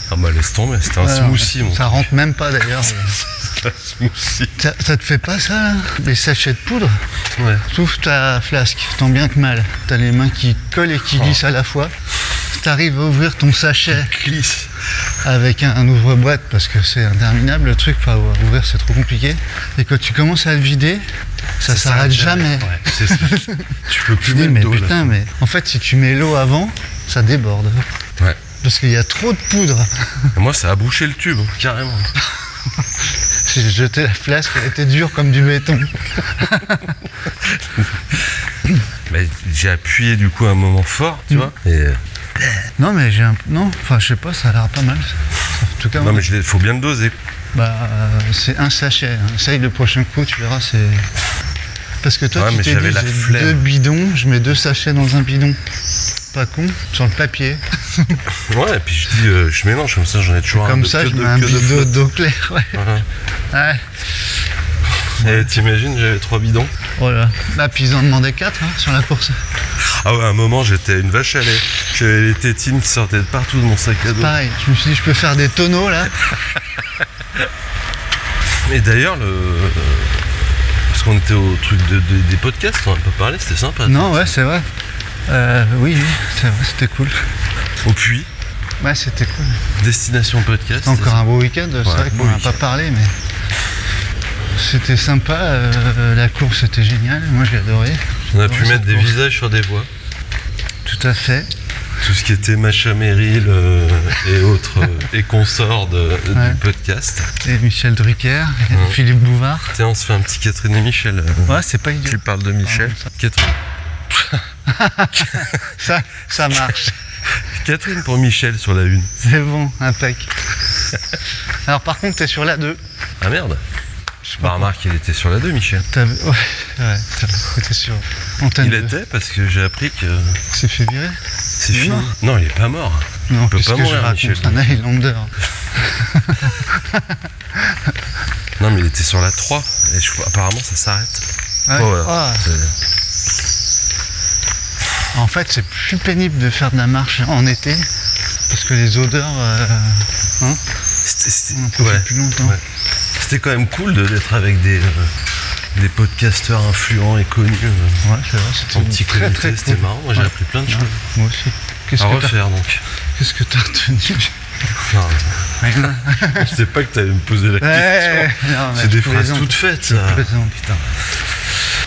Ah bah laisse tomber, c'était un Ouais, smoothie mon ça truc. rentre même pas d'ailleurs. Un smoothie. Ça te fait pas ça, là? Les sachets de poudre? Ouais. Sauf ta flasque, tant bien que mal. T'as les mains qui collent et qui glissent à la fois. T'arrives à ouvrir ton sachet Glisse. avec un ouvre-boîte parce que c'est interminable le truc, enfin, ouvrir c'est trop compliqué. Et quand tu commences à le vider, ça s'arrête jamais. Ouais, c'est ça. Tu peux plus Je dis, mettre mais d'eau là. putain, mais en fait, si tu mets l'eau avant, ça déborde. Ouais. Parce qu'il y a trop de poudre. Et moi ça a bouché le tube, carrément. J'ai jeté la flasque, elle était dure comme du béton. Mais j'ai appuyé du coup à un moment fort, tu vois. Et Non, mais j'ai un. Non, enfin, je sais pas, ça a l'air pas mal. En tout cas, non mais faut bien le doser. bah, c'est un sachet. Hein. Essaye le prochain coup, tu verras, c'est. Parce que toi, Ouais, tu mais t'es j'avais dit, la j'ai flemme. 2 bidons, je mets 2 sachets dans un bidon. Pas con, sur le papier. Ouais, et puis je dis, je mélange comme ça, j'en ai toujours Comme de- ça, que je de- mets un que de bidon flotte. d'eau claire. Ouais. Voilà. Ouais. Et t'imagines, j'avais 3 bidons. Oh là. Là, puis ils en demandaient 4 hein, sur la course. Ah ouais, à un moment j'étais une vache à lait. J'avais les tétines qui sortaient de partout de mon sac à dos. Pareil, je me suis dit, je peux faire des tonneaux là. Et d'ailleurs, parce qu'on était au truc des podcasts, on n'a pas parlé, c'était sympa. Non, ouais, c'est vrai. Oui, c'est vrai, c'était cool. Au puits, Ouais, c'était cool. destination podcast. Encore un beau week-end, c'est vrai beau qu'on n'a week-end. pas parlé, mais c'était sympa. La course était géniale, moi j'ai adoré. On a Ouais, pu cette mettre des course. visages sur des voix. Tout à fait. Tout ce qui était Macha Merrill et autres et consorts Ouais. du podcast. Et Michel Drucker, et Ouais. Philippe Bouvard. Tiens, on se fait un petit Catherine et Michel. Ouais, c'est pas idiot. Tu parles de Michel. Catherine. Ça marche. Catherine pour Michel sur la une. C'est bon, impec. Alors par contre, t'es sur la 2. Ah merde. Je sais Bah pas. remarque, il était sur la 2, Michel. T'es sur Antenne Il 2. était parce que j'ai appris que C'est fait virer? c'est Il est fini. mort. Non, il est pas mort. Non, peut puisque pas mourir, je raconte Michel. un Highlander. Non, mais il était sur la 3. Et apparemment, ça s'arrête. Ouais. Oh, voilà. Ah. C'est- En fait, c'est plus pénible de faire de la marche en été Parce que les odeurs, C'était on en profite plus longtemps. ouais. C'était quand même cool d'être avec des podcasteurs influents et connus Ouais, c'est vrai, c'était en petit très comité. très C'était cool. marrant. Moi, j'ai Ouais. appris plein de choses Moi aussi. Qu'est-ce à que t'as refaire donc. retenu? Non, Rien. je sais pas que t'allais me poser la question. Ouais, non, mais C'est des je phrases plaisante. toutes faites, ça. Je plaisante.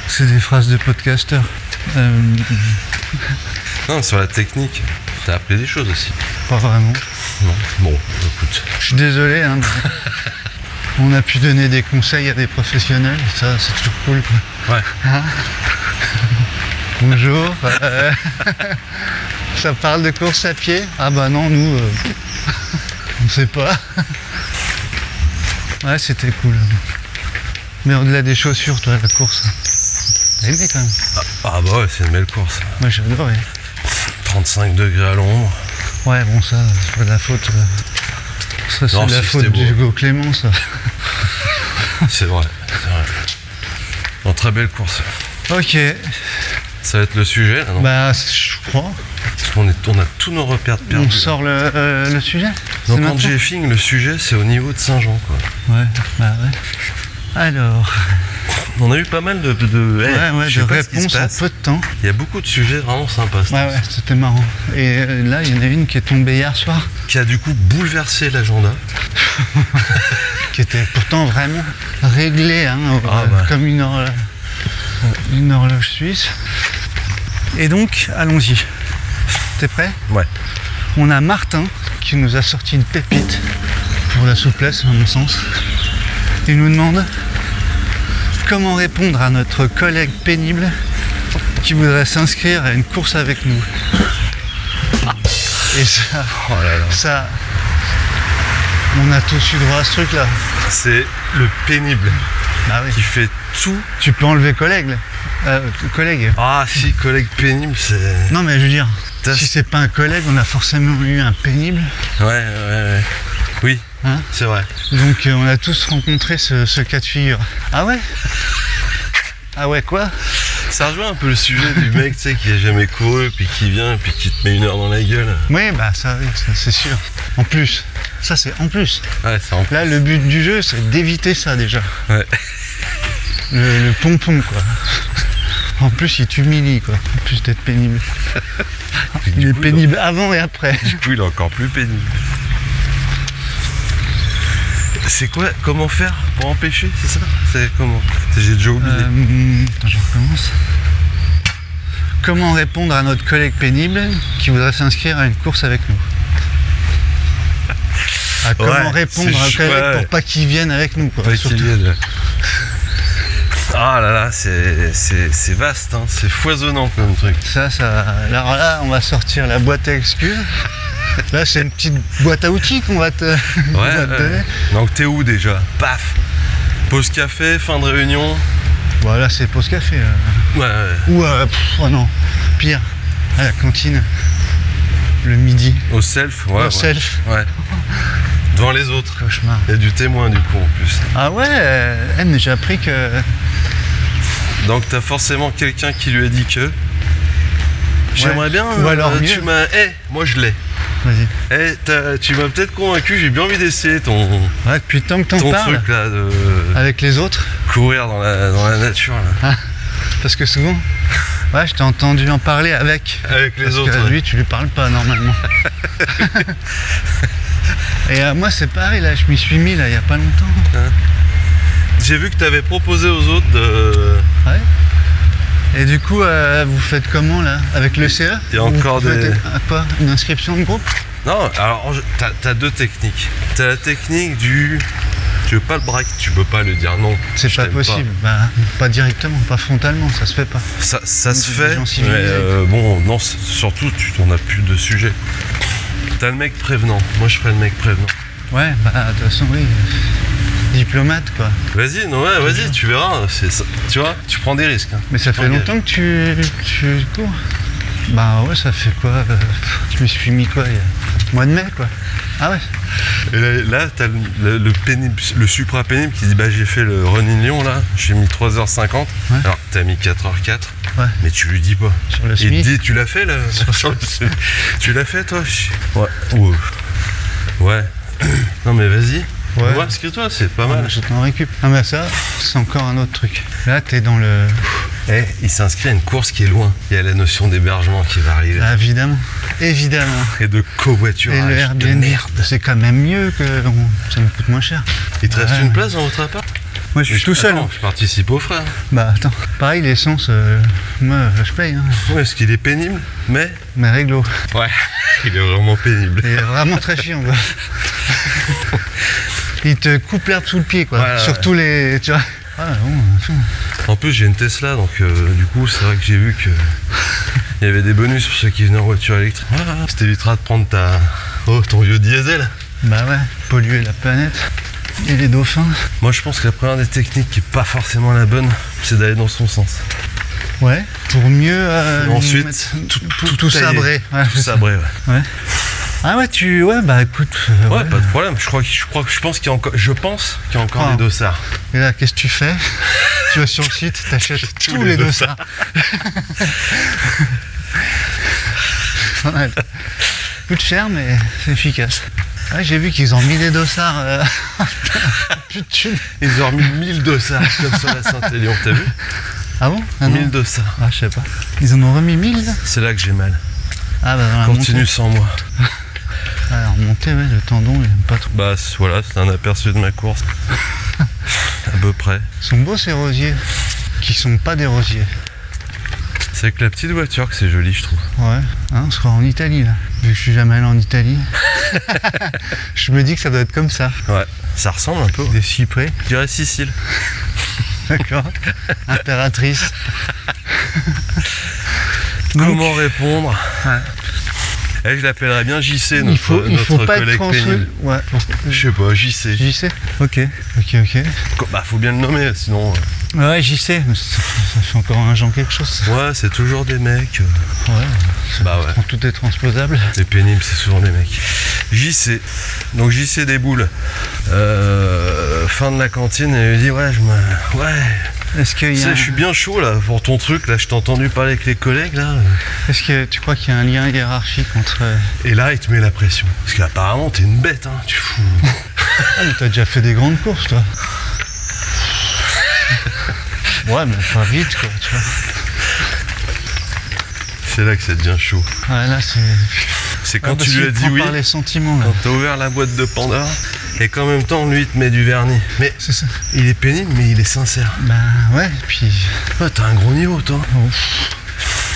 C'est des phrases de podcasteurs. Non, sur la technique, t'as appris des choses aussi. Pas vraiment. Non. Bon, écoute. Je suis désolé, hein, mais on a pu donner des conseils à des professionnels, ça c'est toujours cool quoi. Ouais. Hein Bonjour. Ça parle de course à pied? Ah bah non, nous, on sait pas. Ouais, c'était cool. Mais au-delà des chaussures, toi, la course, t'as aimé quand même? Ah bah ouais, c'est une belle course. Moi j'ai adoré. 35 degrés à l'ombre. Ouais, bon, ça, c'est pas de la faute. Ça, c'est Non, de la si, faute c'était beau. d'Hugo Clément, ça. C'est vrai. Non, très belle course. Ok, Ça va être le sujet, là, non? bah, je crois. Parce qu'on a tous nos repères de perdus. On sort le sujet. C'est Donc en maintenant J-Fing, le sujet, c'est au niveau de Saint-Jean, quoi. Ouais, bah ouais. Alors, On a eu pas mal de de réponses en peu de temps. Il y a beaucoup de sujets vraiment sympas. Ouais, c'était marrant. Et là, il y en a une qui est tombée hier soir, Qui a du coup bouleversé l'agenda. qui était pourtant vraiment réglée, hein, bah. comme une horloge suisse. Et donc, allons-y. T'es prêt? Ouais. On a Martin qui nous a sorti une pépite pour la souplesse, à mon sens. Il nous demande comment répondre à notre collègue pénible qui voudrait s'inscrire à une course avec nous. Et ça, Oh là là. ça, on a tous eu droit à ce truc-là. C'est le pénible Bah oui. qui fait tout. Tu peux enlever collègue, là. Collègue. Ah si, collègue pénible, c'est... Non mais je veux dire, T'as- si c'est pas un collègue, on a forcément eu un pénible. Ouais. Oui, Hein, c'est vrai. donc on a tous rencontré ce cas de figure. Ah ouais? Ah ouais quoi? Ça rejoint un peu le sujet du mec, tu sais, qui a jamais couru, puis qui vient, puis qui te met 1 heure dans la gueule. Oui, bah ça, oui, ça, c'est sûr. En plus, ça c'est en plus. Ouais, c'est en... Là, le but du jeu, c'est d'éviter ça déjà. Ouais. Le pompon, quoi. En plus, il t'humilie, quoi. En plus d'être pénible. Puis Il du est coup, pénible avant et après. Du coup, il est encore plus pénible. C'est quoi? Comment faire pour empêcher, c'est ça? C'est comment? J'ai déjà oublié. Attends, je recommence. Comment répondre à notre collègue pénible qui voudrait s'inscrire à une course avec nous? Comment Ouais, répondre à un c'est collègue chouette. pour pas qu'il vienne avec nous, quoi. Pas surtout. qu'il vienne. Ah là là, c'est vaste, hein, c'est foisonnant comme truc. Ça, alors là, on va sortir la boîte à excuses. Là, c'est une petite boîte à outils qu'on va te, on va te donner. Donc t'es où déjà? Paf. Pause café, fin de réunion. Voilà, c'est pause café. Ouais. Ou, oh non, pire, à la cantine, le midi, Au self, ouais. au ouais. self. Ouais. Devant les autres. Cauchemar. Il y a du témoin du coup en plus. Ah ouais, mais j'ai appris que... Donc t'as forcément quelqu'un qui lui a dit que j'aimerais bien. Ou alors mieux. Tu m'as. Moi je l'ai. Vas-y. Tu m'as peut-être convaincu. J'ai bien envie d'essayer ton Ouais, depuis le temps que t'en truc parles, là de avec les autres, courir dans la nature là. parce que souvent, ouais, je t'ai entendu en parler avec. Avec les Parce autres. que lui, tu lui parles pas normalement. Et moi, c'est pareil, là, je m'y suis mis, là, il y a pas longtemps. J'ai vu que tu avais proposé aux autres de. Ouais. Et du coup, vous faites comment, là? Avec le CE? Il y a encore Vous faites, des- quoi? Une inscription de groupe? Non, alors t'as deux techniques. T'as la technique du. Tu veux pas le break, tu peux pas lui dire non. C'est je pas t'aime possible. Bah, pas directement, pas frontalement, ça se fait pas. Ça se Des fait. gens Mais civilisés. bon, non, surtout, tu n'en as plus de sujet. T'as le mec prévenant. Moi, je ferais le mec prévenant. Ouais, bah, de toute façon, oui. Diplomate, quoi. Vas-y, non, ouais, vas-y, tu verras. C'est ça. Tu vois, tu prends des risques. Hein. Mais ça fait T'engages. longtemps que tu cours? Bah ouais, ça fait quoi? Je me suis mis quoi? Il y a mois de mai, quoi. Ah ouais. Et là t'as le pénible, le supra pénible qui dit bah j'ai fait le Running Lyon là, j'ai mis 3h50. Ouais. Alors t'as mis 4h04. Ouais. Mais tu lui dis pas. Sur le Il te SMIC. dit tu l'as fait là. Tu l'as fait toi? Ouais. Ouais. Ouais. Non mais vas-y. Ouais. Ouais, inscris-toi, c'est pas Ah, mal. je t'en récup. Ah mais ça, c'est encore un autre truc. Là, t'es dans le... Eh, il s'inscrit à une course qui est loin. Il y a la notion d'hébergement qui va arriver. Ah, évidemment. Évidemment. Et de Et le covoiturage de Airbnb, merde. c'est quand même mieux que... Ça me coûte moins cher. Il te reste Ouais. une place dans votre appart? Moi, je suis tout seul. Attends, Hein. je participe aux frères. Bah, attends. Pareil, l'essence, moi, je paye. Hein. Ouais, est-ce qu'il est pénible? Mais Mais réglo. ouais, il est vraiment pénible. Et vraiment très chiant, quoi. Il te coupe l'herbe sous le pied, quoi. Voilà, Sur ouais. tous les... Tu vois. Ah, bon, En plus, j'ai une Tesla, donc du coup, c'est vrai que j'ai vu que il y avait des bonus pour ceux qui venaient en voiture électrique. Ah, ça t'évitera de prendre ton vieux diesel. bah ouais, polluer la planète. Et les dauphins. Moi, je pense que la première des techniques qui est pas forcément la bonne, c'est d'aller dans son sens. Ouais. Pour mieux... Ensuite, mettre tout tailler. sabré. Ouais, Tout c'est ça. sabré, ouais. Ouais. Ah ouais, ouais, bah écoute. Ouais, pas de problème. Je pense qu'il y a encore Ah. des dossards. Et là, qu'est-ce que tu fais? Tu vas sur le site, t'achètes tous les dossards. Pas mal. Coûte cher, mais c'est efficace. Ouais, j'ai vu qu'ils ont mis des dossards. Plus de thunes. Ils ont remis 1000 dossards comme sur la Saint-Élion, t'as vu? Ah bon? Ah non. 1000 dossards. Ah, je sais pas. Ils en ont remis 1000 là? C'est là que j'ai mal. Ah bah dans la Continue montée. sans moi. Ah, la remontée, ouais, le tendon, il aime pas trop. Bah voilà, c'est un aperçu de ma course. À peu près. Ils sont beaux ces rosiers, qui sont pas des rosiers. C'est avec la petite voiture que c'est joli, je trouve. Ouais, hein, on sera en Italie là. Vu que je suis jamais allé en Italie. Je me dis que ça doit être comme ça. Ouais, ça ressemble un peu. Des cyprès, Je dirais Sicile. d'accord. Impératrice. Donc, Comment répondre? ouais. Eh, je l'appellerais bien JC, il faut notre pas être collègue français. pénible. Ouais. Je sais pas, JC. JC. Ok. Bah faut bien le nommer, sinon... Ouais, JC. Mais ça fait encore un genre quelque chose. Ouais, c'est toujours des mecs. Ouais. Bah ouais. Quand tout est transposable. Les pénibles, c'est souvent des mecs. JC. Donc JC déboule. Fin de la cantine et il dit ouais, Est-ce qu'il tu y sais, a... je suis bien chaud là pour ton truc. Là, je t'ai entendu parler avec les collègues là. Est-ce que tu crois qu'il y a un lien hiérarchique entre... Et là, il te met la pression. Parce qu'apparemment, t'es une bête, hein. Tu fous. Ah, mais t'as déjà fait des grandes courses, toi. Ouais, mais pas vite, quoi, tu vois. C'est là que ça devient chaud. Ouais, là, c'est... C'est quand parce tu lui as qu'il dit prend oui, par les sentiments, là. quand t'as ouvert la boîte de Pandore, et qu'en même temps, lui, il te met du vernis. Mais C'est ça. il est pénible, mais il est sincère. Ben, ouais, puis... Ouais, t'as un gros niveau, toi.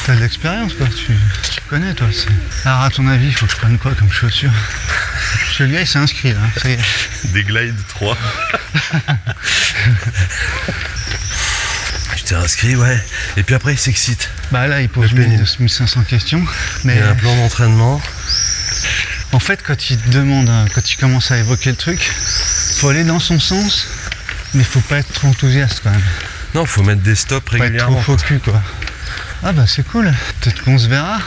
T'as de l'expérience, quoi. Tu connais, toi. Alors, à ton avis, il faut que je prenne quoi comme chaussures? Celui-là, il s'est inscrit, là. Ça y est. Des Glide 3. Tu t'es inscrit, ouais. Et puis après, il s'excite. Bah là, il pose Le pénible. 1500 questions. Il Mais y a un plan d'entraînement. en fait, quand il te demande, quand il commence à évoquer le truc, faut aller dans son sens, mais faut pas être trop enthousiaste, quand même. Non, faut mettre des stops Faut pas être trop régulièrement. focus, quoi. Ah bah c'est cool. Peut-être qu'on se verra,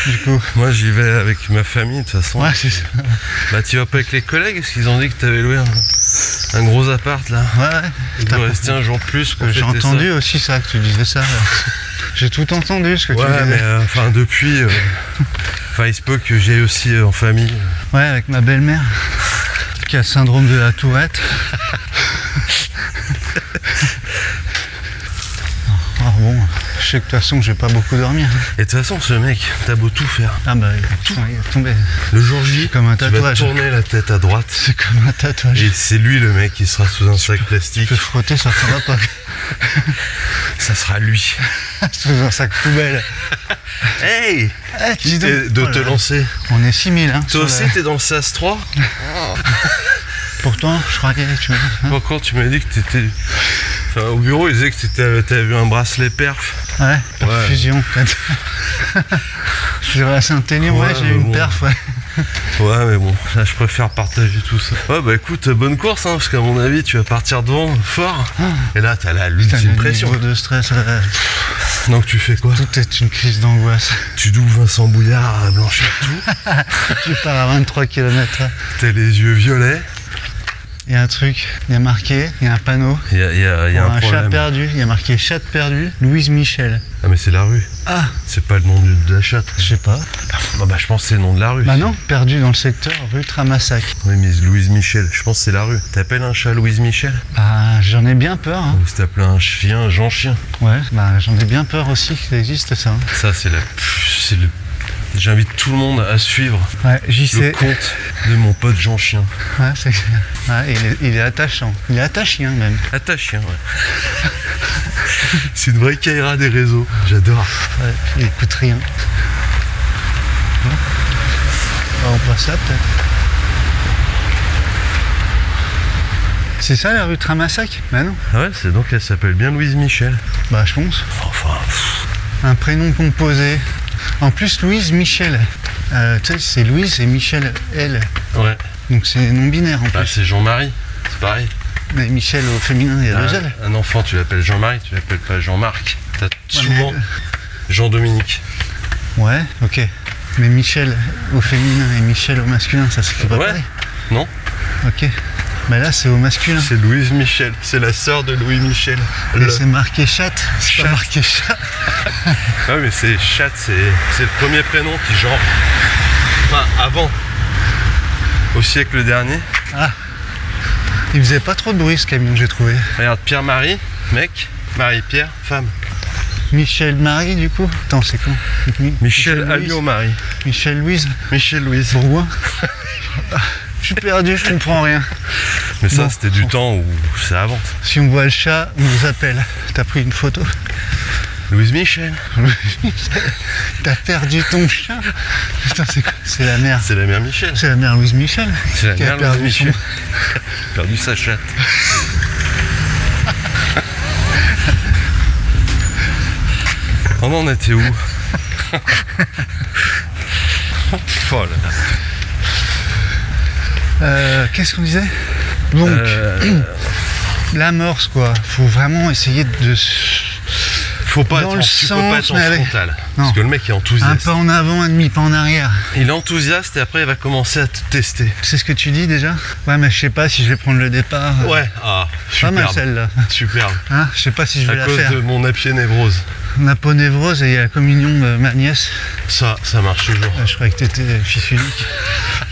du coup. Moi, j'y vais avec ma famille, de toute façon. Ouais, c'est ça. Bah, tu vas pas avec les collègues? Est-ce qu'ils ont dit que t'avais loué un gros appart, là? Ouais, Il doit rester un jour de plus pour J'ai fêter ça. entendu aussi ça, que tu disais ça. J'ai tout entendu ce que tu Ouais, disais. mais enfin, depuis... Enfin, il se peut que j'aille aussi en famille. Ouais, avec ma belle-mère, qui a le syndrome de la Tourette. Ah bon, je sais que de toute façon, je vais pas beaucoup dormir. Et de toute façon, ce mec, t'as beau tout faire. Ah bah, il va tomber. Le jour J, comme un tu vas tatouage. tourner la tête à droite. C'est comme un tatouage. Et c'est lui le mec qui sera sous un sac Tu plastique. peux frotter, ça fera pas. Ça sera lui. Sous un sac poubelle. Hey, Eh, dis donc. Et de Oh te là là. lancer. On est 6000, hein. Toi sur aussi, la- t'es dans le SAS 3. Pourtant, je croyais, tu vois. Hein. Encore, tu m'as dit que t'étais... Enfin, au bureau, ils disaient que t'avais vu un bracelet perf. Ouais, perfusion, peut-être. Sur la Saint-Élion, ouais, Ouais, j'ai mais eu une bon. perf, ouais. Ouais, mais bon, là, je préfère partager tout ça. Ouais, bah écoute, bonne course, hein, parce qu'à mon avis, tu vas partir devant, fort. Et là, t'as Putain, l'ultime le pression. niveau de stress, Donc tu fais quoi? Tout est une crise d'angoisse. Tu douves Vincent Bouillard à Blanchard-tout. Tu pars à 23 km/h. T'as les yeux violets. Il y a un truc, il y a marqué, il y a un panneau. Il y a Pour un chat problème. perdu, il y a marqué chatte perdue, Louise Michel. Ah mais c'est la rue. Ah, C'est pas le nom de la chatte. je sais pas. Bah je pense que c'est le nom de la rue. Bah non, perdu dans le secteur rue Tramassac. Oui mais Louise Michel, je pense que c'est la rue. T'appelles un chat Louise Michel? Bah j'en ai bien peur. Hein. Ou si t'appelles un chien Jean Chien? Ouais, bah j'en ai bien peur aussi que ça existe ça. Hein. Ça c'est le... J'invite tout le monde à suivre Ouais, j'y le sais. compte de mon pote Jean Chien. Ouais, c'est ouais, il est attachant. Il est attachant même. Attache chien, ouais. C'est une vraie caïra des réseaux. J'adore. Ouais, il écoute rien. Bon. On passe là peut-être. C'est ça la rue Tramassac? Bah non. Ah ouais, c'est donc elle s'appelle bien Louise Michel. Bah je pense. Enfin, Un prénom composé. En plus Louise Michel. Tu sais, c'est Louise et Michel elle. ouais. Donc c'est non binaire en Bah plus. c'est Jean-Marie, c'est pareil. Mais Michel au féminin, il y a deux L. Un enfant, tu l'appelles Jean-Marie, tu l'appelles pas Jean-Marc. T'as souvent Jean-Dominique. Ouais, ok. Mais Michel au féminin et Michel au masculin, ça se fait pas Ouais. pareil. Non, Ok. Bah là c'est au masculin. c'est Louise Michel. C'est la sœur de Louis Michel. Et c'est marqué chatte, c'est Chatte. pas marqué chat. Ah mais c'est Chat, c'est le premier prénom qui genre... Enfin, avant. Au siècle dernier. Il faisait pas trop de bruit ce camion, j'ai trouvé. Regarde, Pierre-Marie, mec. Marie-Pierre, femme. Michel Marie du coup. Attends, c'est quoi? Michel Louise. Alliot-Marie. Michel Louise. Michel Louise. Bourgoin. Je suis perdu, je comprends rien. Mais ça, Bon. c'était du temps où ça avance. Si on voit le chat, on vous appelle. T'as pris une photo? Louise Michel. T'as perdu ton chat? Putain, c'est quoi? C'est la mère. C'est la mère Michel. C'est la mère Louise Michel C'est la qui a mère Louise perdu Michel. son... Perdu sa chatte. On en était où? Oh là là. Qu'est-ce qu'on disait? Donc, l'amorce quoi. Faut vraiment essayer de... Faut pas Dans être le tu peux pas être sens, en mais avec- frontal. Non. Parce que le mec est Un enthousiaste. pas en avant, un demi pas en arrière. Il est enthousiaste et après il va commencer à te tester. C'est ce que tu dis déjà? Ouais, mais je sais pas si je vais prendre le départ. Ouais, ah, Pas mal superbe. celle-là. Superbe. Hein, je sais pas si je vais À la cause faire. de mon apiénévrose. On a ponévrose et il y a la communion de ma nièce. Ça marche toujours. Je croyais que t'étais fils unique.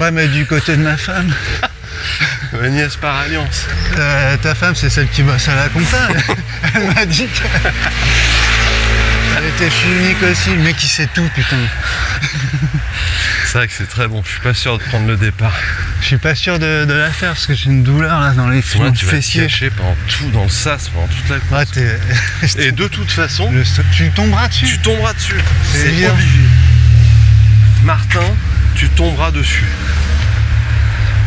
Ouais, mais du côté de ma femme. Ma nièce par alliance. Ta femme, c'est celle qui bosse à la compta. Elle m'a dit qu'elle était fille unique aussi. Le mec, il sait tout, putain. C'est vrai que c'est très bon. Je suis pas sûr de prendre le départ. Je suis pas sûr de la faire parce que j'ai une douleur là dans les Moi, tu vas te fessiers. cacher pendant tout dans le sas, pendant toute la course. Ouais, Et de toute façon, tu tomberas dessus. tu tomberas dessus. C'est C'est évident. obligé. Martin, tu tomberas dessus.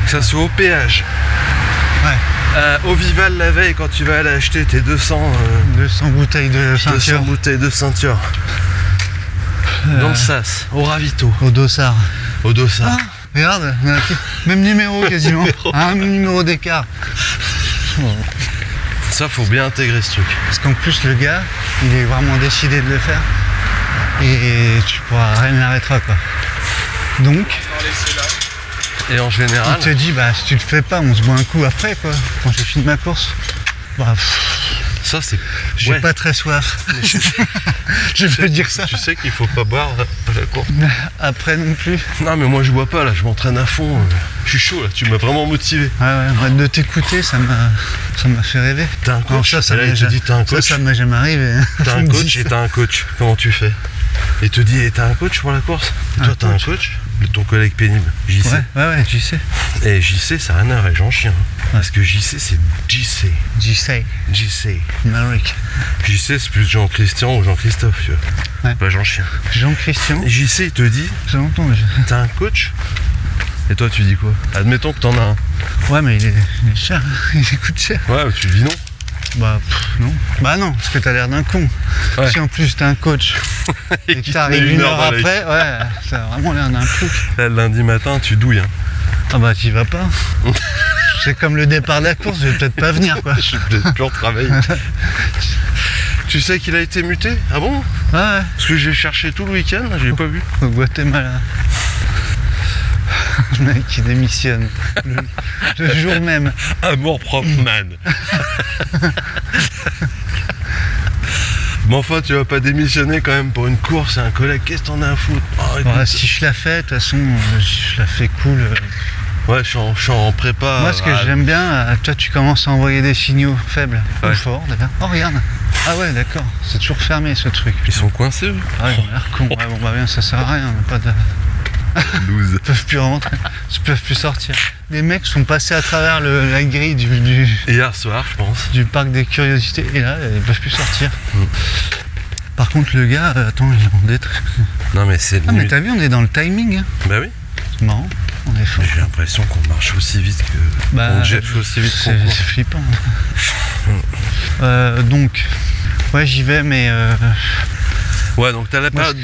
Que ça soit au péage, Ouais. au Vival la veille quand tu vas aller acheter tes 200 bouteilles de 200 ceinture bouteilles de ceinture. Dans le sas, au ravito, au dossard. au dossard. Ah, regarde, on a même numéro quasiment. Un numéro d'écart. Ça, faut bien intégrer ce truc. Parce qu'en plus, le gars, il est vraiment décidé de le faire. Et tu pourras, rien ne l'arrêtera quoi. Donc, Et en général, il te dit, bah si tu le fais pas, on se boit un coup après quoi. Quand j'ai fini ma course. Bah, ça c'est. j'ai Ouais. pas très soif. Je peux dire ça. Tu sais qu'il faut pas boire à la course. Après non plus. Non mais moi je bois pas là, je m'entraîne à fond. Je suis chaud là, tu m'as vraiment motivé. Ouais, de t'écouter, ça m'a fait rêver. T'as un Alors coach, ça et là, il te dit t'as un coach. Ça m'est jamais arrivé. T'as un coach et t'as un coach. Comment tu fais? Il te dit, t'as un coach pour la course? Et toi, t'as un coach? Ton collègue pénible, JC. Ouais, tu sais. Et JC, ça n'a rien à voir avec Jean Chien. Parce que JC, c'est JC. JC, JC. Maric. JC, c'est plus Jean-Christian ou Jean-Christophe, tu vois. Ouais. Pas Jean Chien. Jean-Christian, Et JC, il te dit, j'ai entendu. t'as un coach? Et toi, tu dis quoi? Admettons que t'en as un. Ouais, mais il est cher. Il coûte cher. Ouais, tu dis non. Bah, non. Bah, non, parce que t'as l'air d'un con. Ouais. Si en plus t'as un coach et que qu'il te t'arrives met une heure dans les- après, ouais, ça a vraiment l'air d'un plouc. Là, le lundi matin, tu douilles. Hein. Ah, bah, t'y vas pas. C'est comme le départ de la course, je vais peut-être pas venir, quoi. Je vais peut-être plus retravailler. Tu sais qu'il a été muté? Ah bon? Ouais. Parce que j'ai cherché tout le week-end, je l'ai pas vu. Au Guatemala. Le mec qui démissionne. Le jour même. Amour propre man. Mais enfin, tu vas pas démissionner quand même pour une course et un collègue, qu'est-ce que t'en as à foutre? Oh, écoute, Ouais, si je la fais, de toute façon, je la fais cool. ouais, je suis en prépa. Moi, ce que j'aime bien, toi, tu commences à envoyer des signaux faibles ou Ouais. forts, d'ailleurs. Oh, regarde. Ah ouais, d'accord. C'est toujours fermé, ce truc. Ils sont coincés, eux. Ah, ils ont l'air cons. Ouais, bon, bah bien, ça sert à rien. On a pas de... Loose. Ils peuvent plus rentrer. Ils peuvent plus sortir. Les mecs sont passés à travers la grille Hier soir, je pense. du parc des curiosités et là, ils peuvent plus sortir. Par contre, le gars, attends, il est en détresse. Non, mais c'est Ah, mais nul. t'as vu, on est dans le timing. Hein. Bah oui. C'est marrant. On est fort. J'ai l'impression qu'on marche aussi vite que. Bah, on jet aussi vite qu'on c'est court. flippant. Donc, ouais, j'y vais, mais. Ouais, donc t'as la moi, période.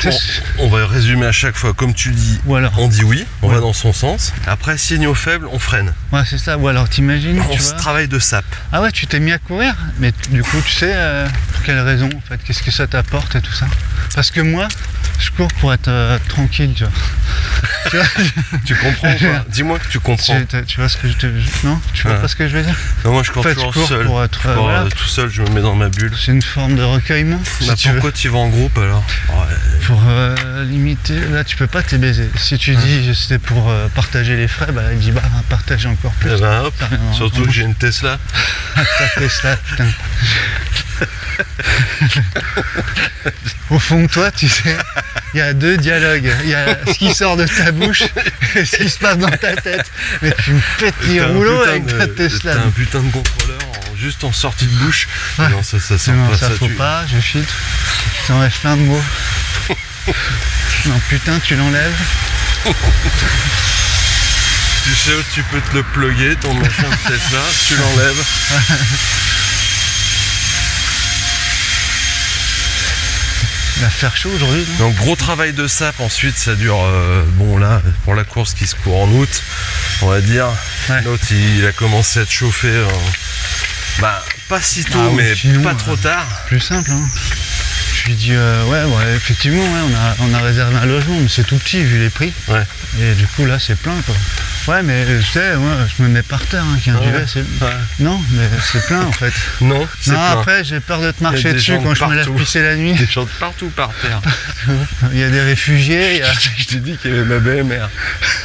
c'est- On va résumer à chaque fois, comme tu dis, Ou alors. on dit oui, on Ouais. va dans son sens. Après, signaux faibles, on freine. Ouais, c'est ça. Ou alors, t'imagines, On tu se vois. travaille de sap. Ah ouais, tu t'es mis à courir, mais du coup, tu sais pour quelle raison en fait, qu'est-ce que ça t'apporte et tout ça. Parce que moi, je cours pour être tranquille, tu vois. Tu vois, Tu comprends quoi? Dis-moi que tu comprends. tu vois ce que je te. Non, tu vois Ouais. pas ce que je veux dire. Non, moi, je cours En fait, toujours je cours seul. pour être, Je cours, voilà. tout seul, je me mets dans ma bulle. C'est une forme de recueillement. Bah, Si tu veux. pourquoi tu vas en groupe alors? Ouais. Pour limiter, là tu peux pas te baiser. Si tu dis c'était pour partager les frais, bah il dit bah partager encore plus. Eh ben hop, Ça reviendra surtout en que j'ai une Tesla. Ta Tesla, putain. Au fond de toi, tu sais, il y a deux dialogues. Il y a ce qui sort de ta bouche et ce qui se passe dans ta tête. Mais tu me pètes les T'as un rouleaux putain avec de- ta Tesla. T'as un putain de contrôleur juste en sortie de bouche. Ouais. Non, ça sort Non, pas, ça faut tue. pas, je filtre. Tu enlèves plein de mots. Non, putain, tu l'enlèves. Tu sais où tu peux te le plugger, ton machin de Tesla, tu l'enlèves. Il va faire chaud aujourd'hui, non? Donc gros travail de sap, ensuite ça dure, bon là, pour la course qui se court en août, on va dire, Ouais. l'autre il a commencé à te chauffer, bah pas si tôt, Ah oui, mais sinon, pas trop tard. Plus simple, hein. Je lui dis, ouais, effectivement, ouais, on a réservé un logement, mais c'est tout petit vu les prix. Ouais. Et du coup, là, c'est plein, quoi. Ouais, mais tu sais, moi, je me mets par terre, hein, qu'un duvet, c'est... Ouais. Non, mais c'est plein, en fait. Non, c'est Non, plein. après, j'ai peur de te Il y a marcher des dessus gens quand je me lève partout. pisser la nuit. Des gens de partout par terre. Il y a des réfugiés, il y a... Je t'ai dit qu'il y avait ma BMR.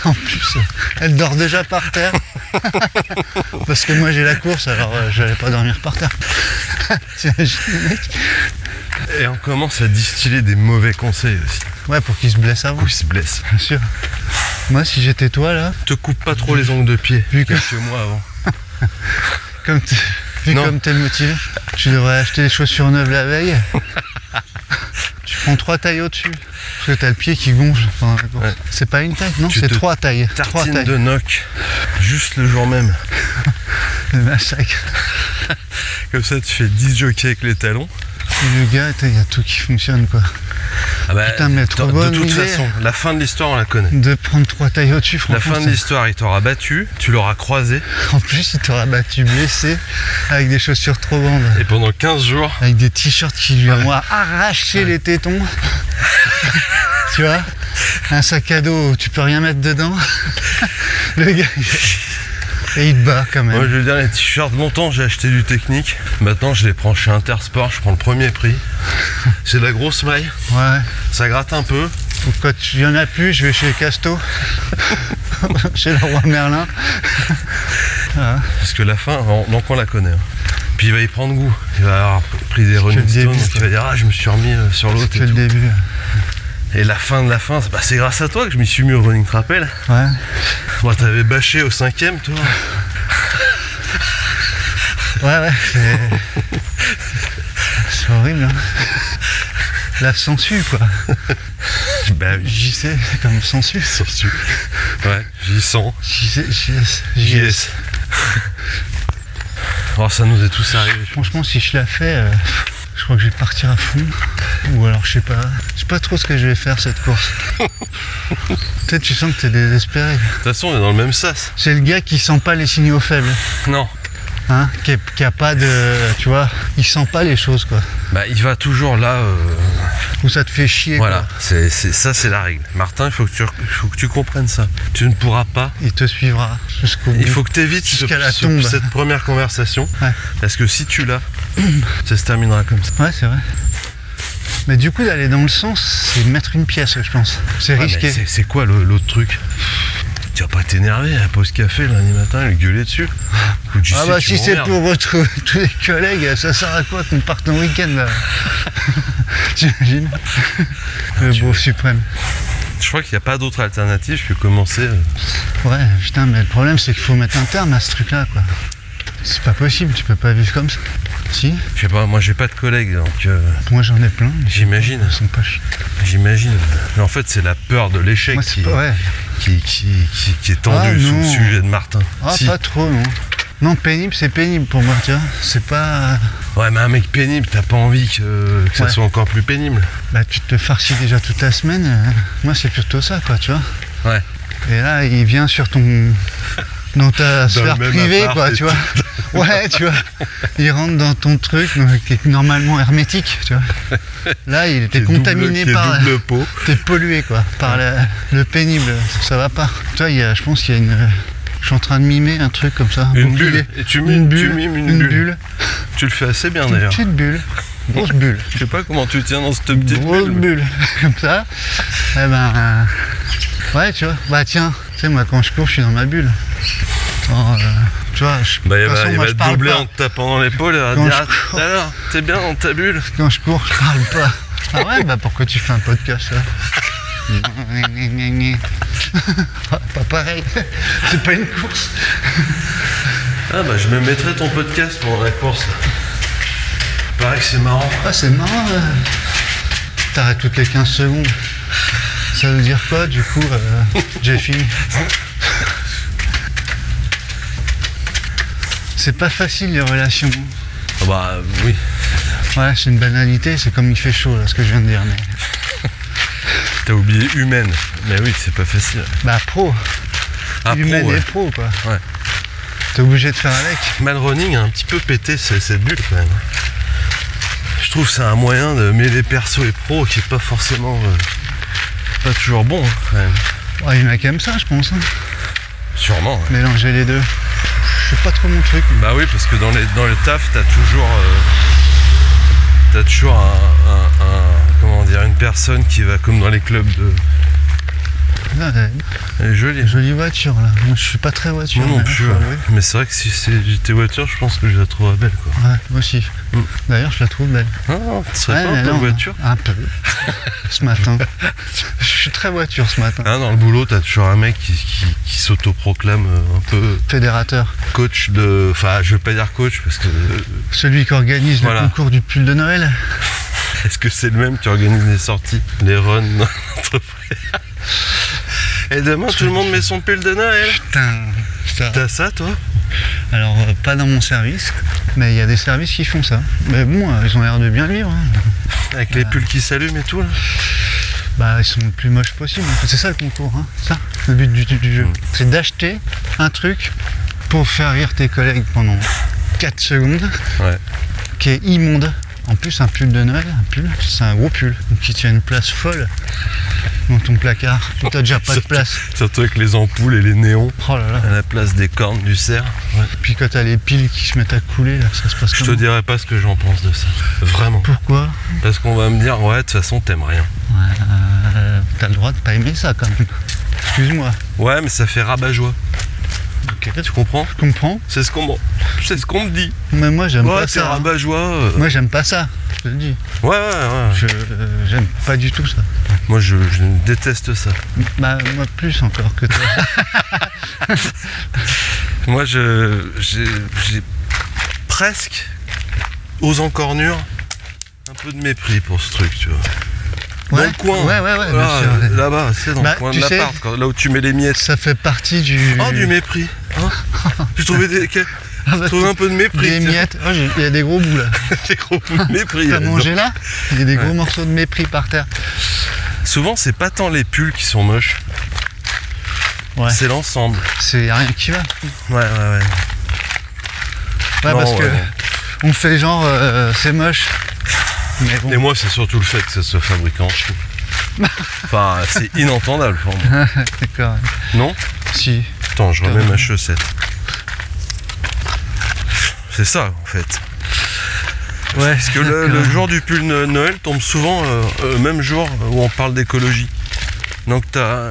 En plus, elle dort déjà par terre. Parce que moi, j'ai la course, alors je n'allais pas dormir par terre. T'imagines, le mec? Et on commence à distiller des mauvais conseils aussi. Ouais, pour qu'il se blesse avant, Où il se blesse. bien sûr. Moi, si j'étais toi, là, Te coupe pas trop les ongles de pied. Vu que- Quelques mois avant. vu Non. comme t'es motivé, tu devrais acheter des chaussures neuves la veille. Tu prends 3 tailles au-dessus. Parce que t'as le pied qui gonfle pendant la course. Ouais. C'est pas une taille, non, Tu c'est te 3 tailles. 3 Tartine tailles. de noc, juste le jour même. Le massacre. Comme ça, tu fais 10 jockeys avec les talons. Et le gars, il y a tout qui fonctionne, quoi. Ah bah, Putain, mais trop de bonne toute idée. façon, la fin de l'histoire, on la connaît. De prendre 3 tailles au-dessus, La franchement. fin de l'histoire, il t'aura battu, tu l'auras croisé, En plus, il t'aura battu blessé avec des chaussures trop grandes. et pendant 15 jours, Avec des t-shirts qui lui ont arraché les tétons. Tu vois, un sac à dos où tu peux rien mettre dedans. Le gars, et il te bat quand même. moi je veux dire, les t-shirts, longtemps j'ai acheté du technique, maintenant je les prends chez Intersport, je prends le premier prix. C'est de la grosse maille, Ouais. ça gratte un peu, Ou quand il y en a plus, je vais chez Casto. Chez le roi Merlin. Voilà. parce que la fin, donc on la connaît. Hein. Puis il va y prendre goût, il va avoir pris des le running stones, début, donc il va dire ah je me suis remis sur l'autre C'est et que le tout. début. Et la fin de la fin, bah, c'est grâce à toi que je m'y suis mis au running rappel. Ouais. Moi t'avais bâché au 5ème toi. Ouais, c'est horrible, hein. La sangsue, quoi. Bah oui. JC, comme sangsue. Sangsue. Ouais, j'y sens. JS. JS. Oh, ça nous est tous arrivé. Franchement, si je la fais, je crois que je vais partir à fond. Ou alors, je sais pas trop ce que je vais faire cette course. Peut-être tu sens que t'es désespéré. De toute façon, on est dans le même sas. C'est le gars qui sent pas les signaux faibles. Non. Hein, qui a pas de... Tu vois, il sent pas les choses, quoi. Bah, il va toujours là... Où ça te fait chier, Voilà, quoi. ça c'est la règle. Martin, il faut que tu comprennes ça. Tu ne pourras pas... Il te suivra jusqu'au bout. Il faut que tu évites Jusqu'à la tombe. cette première conversation. Ouais. Parce que si tu l'as, ça se terminera comme ça. Ouais, c'est vrai. Mais du coup, d'aller dans le sens, c'est mettre une pièce, je pense. C'est Ouais, risqué. mais c'est quoi l'autre truc? Tu vas pas t'énerver à la pause café lundi matin et gueuler dessus. Ou tu Ah sais, bah tu si c'est m'emmerdes. pour retrouver tous les collègues, ça sert à quoi qu'on parte en week-end là? T'imagines? Le tu beau veux. suprême. Je crois qu'il n'y a pas d'autre alternative que commencer. Ouais, putain, mais le problème c'est qu'il faut mettre un terme à ce truc-là, quoi. C'est pas possible, tu peux pas vivre comme ça. Si? Je sais pas, moi j'ai pas de collègues, donc Moi j'en ai plein. Mais j'imagine. ils sont pas chiants. J'imagine. Mais en fait, c'est la peur de l'échec Moi qui, c'est pas... Ouais. qui est tendue Ah, sous le non. sujet de Martin. Ah, Si. pas trop, non. Non, pénible, c'est pénible pour moi, tu vois. C'est pas... Ouais, mais un mec pénible, t'as pas envie que ça Ouais. soit encore plus pénible. Bah tu te farcis déjà toute la semaine. Moi c'est plutôt ça, quoi, tu vois. Ouais. Et là, il vient sur ton... dans ta sphère le même privée, appart quoi, et tu vois. Ouais, tu vois. Il rentre dans ton truc qui est normalement hermétique, tu vois. Là, il était contaminé par... double peau. T'es pollué, quoi, par le pénible. Ça va pas. Tu vois, je pense qu'il y a une... Je suis en train de mimer un truc comme ça. Une bouclier. bulle. Et tu mimes une bulle. Tu le fais assez bien Une d'ailleurs. petite bulle. Grosse bulle. Je sais pas comment tu tiens dans cette Une petite grosse bulle. bulle. Comme ça. Eh ben... Ouais, tu vois. Bah tiens, tu sais, moi, quand je cours, je suis dans ma bulle. Alors, tu vois, Bah, il de toute façon, va moi, je te parle doubler pas. en te tapant dans l'épaule et va te Quand dire je cours. alors, t'es bien dans ta bulle. Quand je cours, je parle pas. Ah ouais, bah pourquoi tu fais un podcast là? Pas pareil. C'est pas une course. Ah bah je me mettrai ton podcast pendant la course. Là. Paraît que c'est marrant. Ah, c'est marrant. T'arrêtes toutes les 15 secondes. Ça veut dire quoi du coup? J'ai fini. C'est pas facile les relations. Ah bah oui. Ouais, c'est une banalité, c'est comme il fait chaud là, ce que je viens de dire. Mais... T'as oublié humaine. Mais oui, c'est pas facile. Bah pro. Ah, Humaine pro, ouais. et pro quoi. Ouais. T'es obligé de faire avec. Malrunning a un petit peu pété cette bulle quand même. Je trouve que c'est un moyen de mêler perso et pro qui est pas forcément pas toujours bon hein, quand même. Ouais, il y en a qui aiment ça, je pense. Hein. Sûrement. Ouais. Mélanger les deux. C'est pas trop mon truc. Bah oui, parce que dans le taf, t'as toujours comment dire, une personne qui va comme dans les clubs de. Là, Elle est jolie. jolie voiture là. Moi je suis pas très voiture. Moi non mais plus. faut Ouais. avouer. Mais c'est vrai que si j'étais voiture, je pense que je la trouverais belle quoi. Ouais, moi aussi. Mm. D'ailleurs, je la trouve belle. Ah, tu serais Ouais, pas mais un peu non, voiture? Un peu. Ce matin. Je suis très voiture ce matin. Hein, dans le boulot, t'as toujours un mec qui s'autoproclame un peu Fédérateur. coach de. Enfin, je veux pas dire coach parce que. Celui qui organise Voilà. le concours du pull de Noël. Est-ce que c'est le même qui organise les sorties, les runs dans l'entreprise? Et demain, tout le monde met son pull de Noël. Putain. Ça. T'as ça, toi? Alors, pas dans mon service, mais il y a des services qui font ça. Mais bon, ils ont l'air de bien le vivre. Hein. Avec les pulls qui s'allument et tout, là? Bah, ils sont le plus moches possible. En fait, c'est ça le concours, hein. Ça, le but du jeu. C'est d'acheter un truc pour faire rire tes collègues pendant 4 secondes, Ouais. qui est immonde. En plus, un pull de Noël, c'est un gros pull, donc qui tient une place folle dans ton placard. Tu t'as déjà pas de place. Surtout avec les ampoules et les néons Oh là là. à la place des cornes du cerf. Ouais. Puis quand t'as les piles qui se mettent à couler, là, ça se passe Je te comment? dirai pas ce que j'en pense de ça. Vraiment. Pourquoi? Parce qu'on va me dire, ouais, de toute façon, t'aimes rien. T'as le droit de pas aimer ça quand même. Excuse-moi. Ouais, mais ça fait rabat-joie. Ok. Tu comprends? Je comprends, C'est ce qu'on me dit. mais moi j'aime Ouais, pas c'est ça. Hein. rabat-joie. Moi j'aime pas ça, je te le dis. Ouais. J'aime pas du tout ça. Moi, je déteste ça. Bah moi plus encore que toi. Moi, j'ai presque, aux encornures, un peu de mépris pour ce truc, tu vois. Dans le coin. Ouais, Là, bien sûr. là-bas, c'est dans Bah, le coin de tu sais- l'appart, là où tu mets les miettes. Ça fait partie du... Oh, du mépris. Hein J'ai trouvé Ah bah, un peu de mépris. des tiens. miettes. Oh, il y a des gros bouts là. Des gros bouts de mépris. T'as là-dedans. mangé là? Il y a des gros Ouais. morceaux de mépris par terre. Souvent, c'est pas tant les pulls qui sont moches, Ouais. c'est l'ensemble. C'est y a rien qui va. Ouais. Ouais, Non, parce que ouais. on fait genre c'est moche. Mais bon. Et moi, c'est surtout le fait que ça soit fabriqué en Chine. Enfin, c'est inentendable pour moi. D'accord. Non? Si. Attends, je remets Carrément. ma chaussette. C'est ça, en fait. Ouais. Parce que le jour du pull Noël tombe souvent même jour où on parle d'écologie. Donc t'as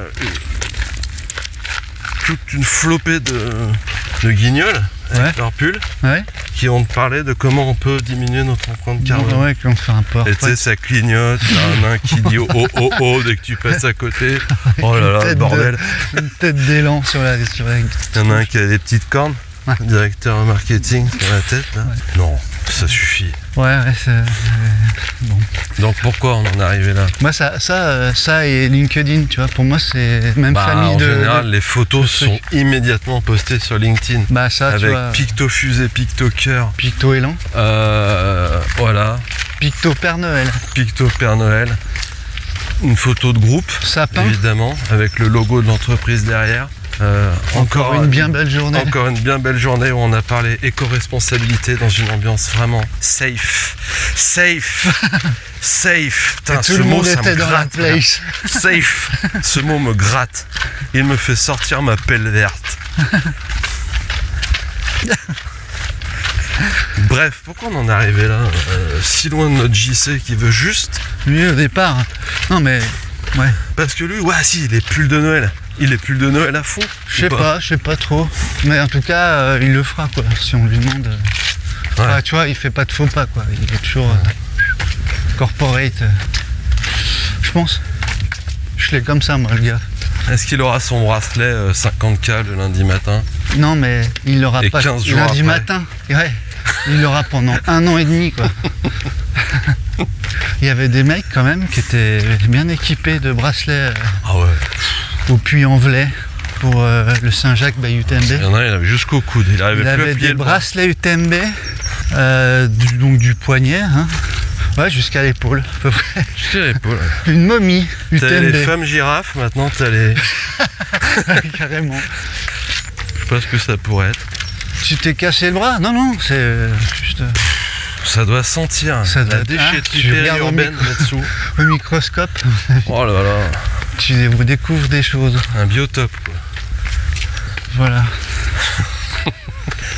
toute une flopée de guignols avec Ouais. leur pull Ouais. qui vont te parler de comment on peut diminuer notre empreinte carbone. Ouais, qu'on fait un port. Et tu sais, ça clignote, t'as un nain qui dit oh oh oh dès que tu passes à côté. Oh là là, le bordel. Une tête d'élan sur la. Il y en a un qui a des petites cornes, Ouais. directeur marketing sur la tête. Là. Ouais. Non, ça suffit. Ouais, c'est. Bon. Donc pourquoi on en est arrivé là? Moi, ça et LinkedIn, tu vois, pour moi, c'est même famille En de. général, les photos de sont trucs. immédiatement postées sur LinkedIn. Bah, ça, tu Avec vois. picto fusée, picto cœur. Picto élan. Voilà, Picto Père Noël. picto Père Noël. Une photo de groupe, Sapin. évidemment, avec le logo de l'entreprise derrière. Encore une bien belle journée. Encore une bien belle journée où on a parlé éco-responsabilité dans une ambiance vraiment safe. Safe. Safe. Putain, Et ce tout le mot, monde ça me était dans la gratte. place. Safe. Ce mot me gratte. Il me fait sortir ma pelle verte. Bref, pourquoi on en est arrivé là si loin de notre JC qui veut juste. Lui, au départ. Non, mais. Ouais. Parce que lui, ouais, si, il est pull de Noël. Il est pull de Noël à fond. Je ou sais pas trop. Mais en tout cas, il le fera, quoi. Si on lui demande. Ouais. Enfin, tu vois, il fait pas de faux pas, quoi. Il est toujours corporate. Je pense. Je l'ai comme ça, moi, le gars. Est-ce qu'il aura son bracelet 50K le lundi matin? Non, mais il l'aura Et pas 15 jours lundi après. matin. Ouais. Il l'aura pendant 1 an et demi, quoi. Il y avait des mecs, quand même, qui étaient bien équipés de bracelets Ah ouais. au Puy-en-Velay pour le Saint-Jacques by UTMB. Il y en a un, il avait jusqu'au coude. Il Il arrivait plus à avait plier des le bras. bracelets UTMB, donc du poignet, hein. Ouais, jusqu'à l'épaule, à peu près. Jusqu'à l'épaule. Une momie T'as les UTMB. femmes girafes, maintenant t'as les. Carrément. Je sais pas ce que ça pourrait être. Tu t'es cassé le bras? Non, non, c'est juste Ça doit sentir Ça la doit- déchetterie tu regardes au périurbaine là-dessous. au microscope. Oh là là, Tu découvres des choses. un biotope quoi. Voilà.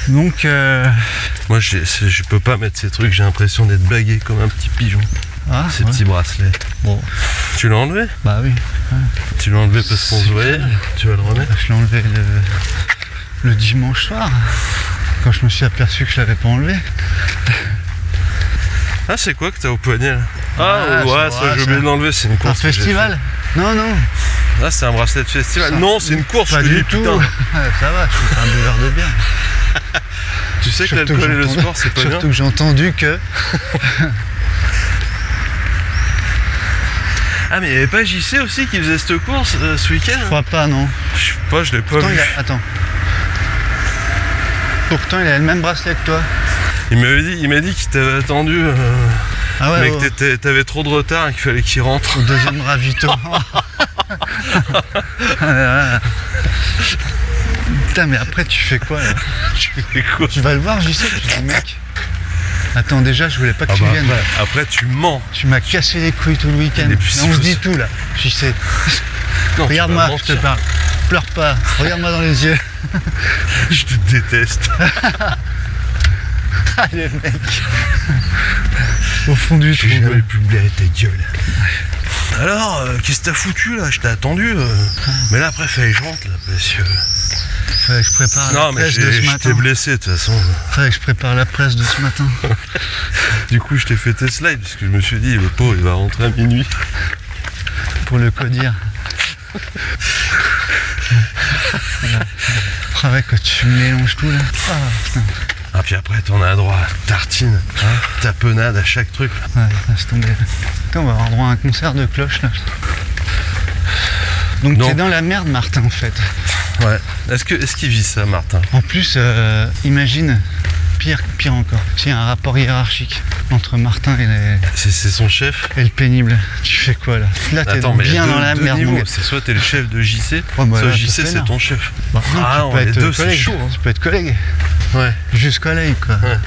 Donc, Moi je peux pas mettre ces trucs, j'ai l'impression d'être bagué comme un petit pigeon. ah, Ces ouais. petits bracelets. Bon, Tu l'as enlevé? bah oui. Tu l'as enlevé parce qu'on se voyait? Tu vas le remettre? Je l'ai enlevé le dimanche soir, quand je me suis aperçu que je l'avais pas enlevé. Ah c'est quoi que t'as au poignet là? Ah, Ah ouais, c'est ça vrai, j'ai ça. oublié de l'enlever, c'est une Un course. que j'ai festival? Non, non, fait. Ah c'est un bracelet de festival. Ça- Non, c'est une course, pas je te du dis, tout. putain. Ça va, je suis pas un buveur de bière. Tu sais que Surtout l'alcool et le j'entendais- sport c'est pas bien? Surtout que j'ai entendu que. Ah mais il y avait pas JC aussi qui faisait cette course ce week-end? Je crois pas, non. Je sais pas, je l'ai pas Pourtant, vu. Attends. Pourtant, il a le même bracelet que toi. Il m'a dit qu'il t'avait attendu, Ah ouais, mais ouais. que t'avais trop de retard et qu'il fallait qu'il rentre. Au deuxième ravito. Voilà. Putain, mais après, tu fais quoi là? Je fais quoi? Tu vas le voir, j'y sais, je dis, mec. Attends, déjà, je voulais pas que tu viennes. après tu mens. Tu m'as cassé les couilles tout le week-end. Et puis, Mais on se faut- dit tout là, j'y sais. Non, tu Regarde-moi, vas je te mentir. parle. Pleure pas, regarde-moi dans les yeux. Je te déteste. Allez, mec. Au fond du trou. plus me blairer ta gueule. Alors, qu'est-ce que t'as foutu là? Je t'ai attendu. Mais là après fallait que je rentre là parce que. Fallait que je prépare la Non mais presse de ce j'étais matin. blessé de toute façon. Fallait que je prépare la presse de ce matin. Du coup je t'ai fait tes slides parce que je me suis dit le pauvre il va rentrer à minuit. Pour le codir. Voilà. Ah ouais, quand tu mélanges tout là. Ah, putain. Ah puis après t'en as droit à tartine, tapenade à chaque truc. Ouais, laisse tomber. Putain, on va avoir droit à un concert de cloche là. Donc Non. t'es dans la merde, Martin, en fait. Ouais. Est-ce qu'il vit ça Martin? En plus, imagine, pire encore. S'il y a un rapport hiérarchique entre Martin et C'est son chef. le pénible, tu fais quoi là? Là t'es bien dans la merde. Mon gars. C'est soit t'es le chef de JC, Ouais, bah, soit là, JC t'es c'est peinard. ton chef. Bah, non, Ah tu non, peux les être deux, c'est collègue. chaud, hein. Tu peux être collègue. Ouais. Juste collègue quoi. Ouais.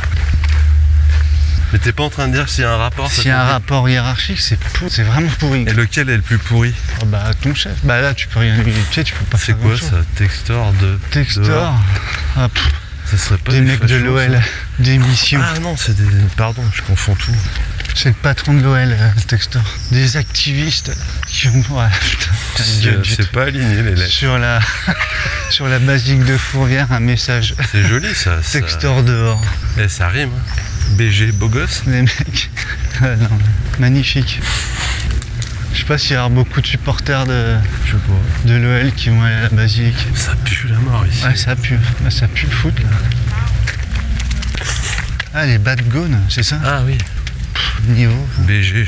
Mais t'es pas en train de dire s'il y a un rapport. S'il y a un rapport hiérarchique, c'est vraiment pourri. Et lequel est le plus pourri? Oh, bah ton chef. Bah là tu peux rien lui. Tu sais, tu peux pas C'est faire quoi grand-chose. ça? Textor de. Textor. Ah, pff, Ça serait pas des mecs de fachos, l'OL. ça? D'émission. Ah non, c'est des. Pardon, je confonds tout. C'est le patron de l'OL, Textor. Des activistes qui ont. Ouais, putain. t'as une gueule du C'est pas aligné les lettres. sur la sur la basique de Fourvière un message C'est joli ça. Textor dehors Ça rime. Hein. BG beau gosse. les mecs. Non, magnifique. Je sais pas s'il y aura beaucoup de supporters Je sais pas. de l'OL qui vont aller à la basilique. Ça pue la mort ici. Ouais, ça pue. Bah, ça pue le foot là. Ah, les bad gone, c'est ça? Ah oui. Niveau. BG,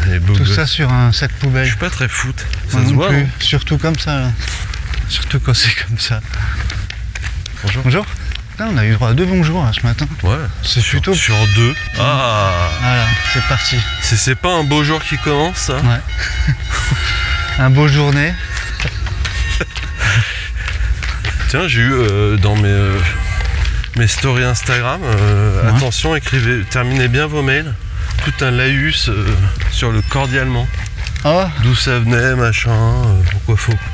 les beaux Tout gosses. ça sur un sac Je poubelle. suis pas très foot. Ça Moi se non voit. plus. Hein. Surtout comme ça là. Surtout quand c'est comme ça. Bonjour. Bonjour. Putain, on a eu droit à 2 bonjours là, ce matin. Ouais. C'est plutôt. Sur 2. Ah. Voilà, c'est parti. C'est pas un beau jour qui commence ça? Ouais. Un beau journée. Tiens, j'ai eu dans mes stories Instagram, attention, terminez bien vos mails. Tout un laïus sur le cordialement. Oh. D'où ça venait, machin.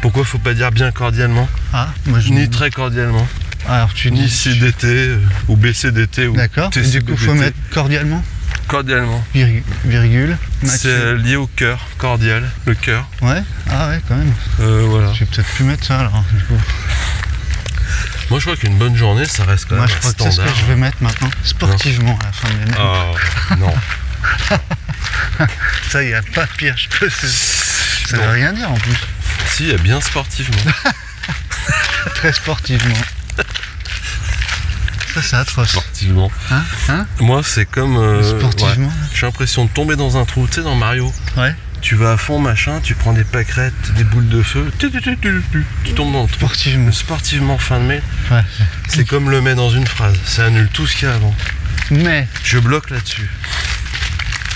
Pourquoi faut pas dire bien cordialement? Ah, moi je. Ni très cordialement. Alors tu Ni dis. CDT ou BCDT ou D'accord. Et du coup, TCBBT. faut mettre cordialement. Cordialement. Virgule. C'est lié au cœur, cordial, le cœur. Ouais. Ah ouais, quand même. Voilà. Je vais peut-être plus mettre ça alors. Du coup. Moi je crois qu'une bonne journée ça reste quand Moi même je un crois que c'est ce standard. que je vais mettre maintenant. Sportivement à la fin de l'année. Oh non. Ça, il n'y a pas pire. Je peux. Ça Non. veut rien dire en plus. Si, il y a bien sportivement. Très sportivement. Ça, c'est atroce. Sportivement. Hein? Moi c'est comme. Sportivement. ouais. J'ai l'impression de tomber dans un trou, tu sais, dans Mario. Ouais. Tu vas à fond, machin, tu prends des pâquerettes, des boules de feu, tu tombes dans le trou. Sportivement. Sportivement, fin de mail, Ouais. c'est comme le met dans une phrase, ça annule tout ce qu'il y a avant. Mais Je bloque là-dessus.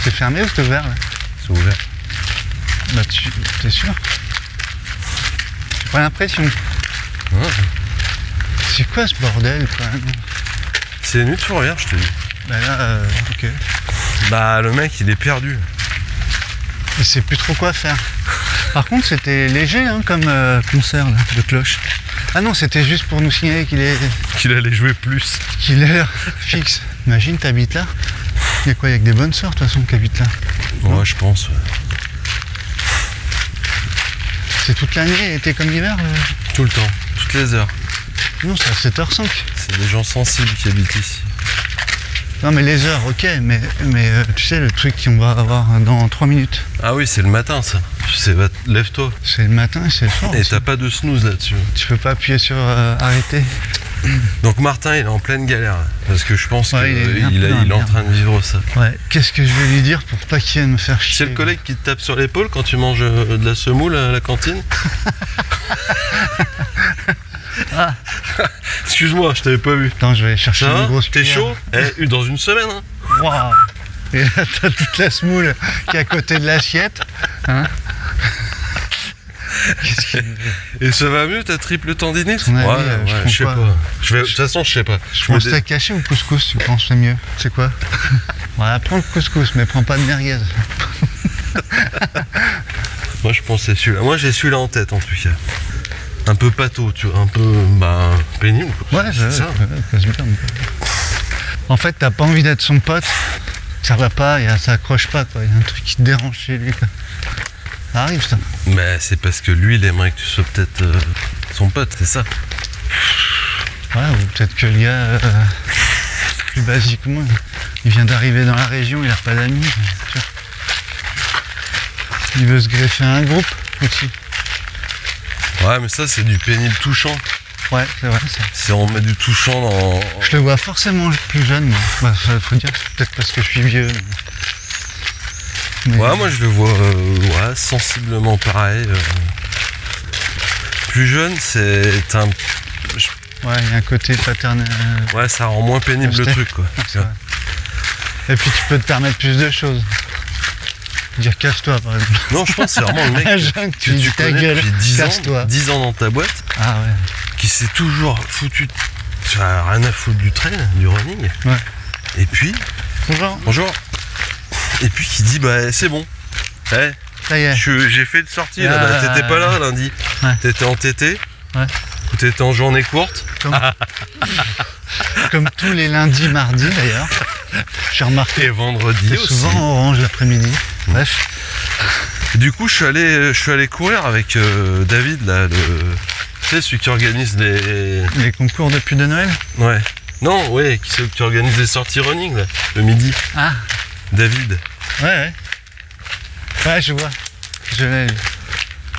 c'est fermé ou c'est ouvert là? C'est ouvert. Bah t'es sûr? J'ai pas l'impression. Ouais. C'est quoi ce bordel quoi? C'est une nuit de fourrière, je te dis. Bah là, ok. Bah, le mec, il est perdu. Il sait plus trop quoi faire. Par contre, c'était léger hein, comme concert là, de cloche. Ah non, c'était juste pour nous signaler Qu'il allait jouer plus. qu'il est l'heure fixe. Imagine, t'habites là. Il y a quoi? Il y a que des bonnes sœurs de toute façon qui habitent là. Ouais, je pense. Ouais. C'est toute l'année, été comme l'hiver Tout le temps, toutes les heures. Non, c'est à 7h05. C'est des gens sensibles qui habitent ici. Non mais les heures, ok, mais tu sais le truc qu'on va avoir dans 3 minutes. Ah oui, c'est le matin, ça. Lève-toi. C'est le matin et c'est le soir. Et aussi. t'as pas de snooze là-dessus. Tu peux pas appuyer sur arrêter. Donc Martin, il est en pleine galère. Là, parce que je pense Ouais, il est un qu'il peu dans la est en merde. train de vivre ça. Ouais. Qu'est-ce que je vais lui dire pour pas qu'il vienne me faire chier? C'est le collègue qui te tape sur l'épaule quand tu manges de la semoule à la cantine. Ah. Excuse-moi, je t'avais pas vu. Attends, je vais chercher Ça une va? grosse T'es cuillère. chaud? Dans une semaine, hein. Waouh. Et là, t'as toute la semoule qui est à côté de l'assiette. Hein? Qu'est-ce qu'il Et ça va mieux, ta triple tendinite? Ton avis, je sais pas. De toute façon, je sais pas. Je pense steak caché ou couscous, tu penses le mieux? C'est quoi? Ouais, prends le couscous, mais prends pas de merguez. Moi, je pense que c'est celui-là. Moi, j'ai celui-là en tête, en tout cas. Un peu pâteau, tu vois, un peu pénible. Quoi. Ouais, c'est ça. passe bien. En fait, t'as pas envie d'être son pote. Ça va pas, ça accroche pas, quoi. Il y a un truc qui te dérange chez lui, quoi. Ça arrive, ça. Mais c'est parce que lui, il aimerait que tu sois peut-être son pote, c'est ça. Ouais, ou peut-être que le gars, plus basiquement, il vient d'arriver dans la région, il a pas d'amis. Tu vois. Il veut se greffer à un groupe aussi. Ouais, mais ça, c'est du pénible touchant. Ouais, c'est vrai, ça. Si on met du touchant dans... Je le vois forcément plus jeune, moi. Bah, faut dire que c'est peut-être parce que je suis vieux. Mais... Ouais, moi, je le vois sensiblement pareil. Plus jeune, c'est un... Ouais, il y a un côté paternel. Ouais, ça rend moins pénible le truc, quoi. C'est vrai. Et puis tu peux te permettre plus de choses. Dire casse-toi par exemple. Non, je pense que c'est vraiment le mec Jean, que tu ta connais gueule, depuis casse-toi. 10 ans dans ta boîte, Ah ouais. qui s'est toujours foutu. Tu as rien à foutre du trail, du running. Ouais. Et puis, Bonjour. bonjour. Et puis qui dit, bah c'est bon. Eh, Ça y est. j'ai fait une sortie là. Ah. T'étais pas là lundi. Ouais. T'étais en TT. Ouais. Ou t'étais en journée courte. Comme tous les lundis, mardis d'ailleurs. J'ai remarqué. Et vendredi C'est aussi. souvent orange l'après-midi. Bref. Du coup, je suis allé courir avec David, là, tu sais, celui qui organise les... Les concours depuis de Noël. Ouais. Non, ouais, qui organise les sorties running, là, le midi. Ah. David. Ouais. Ouais, je vois. Je l'ai.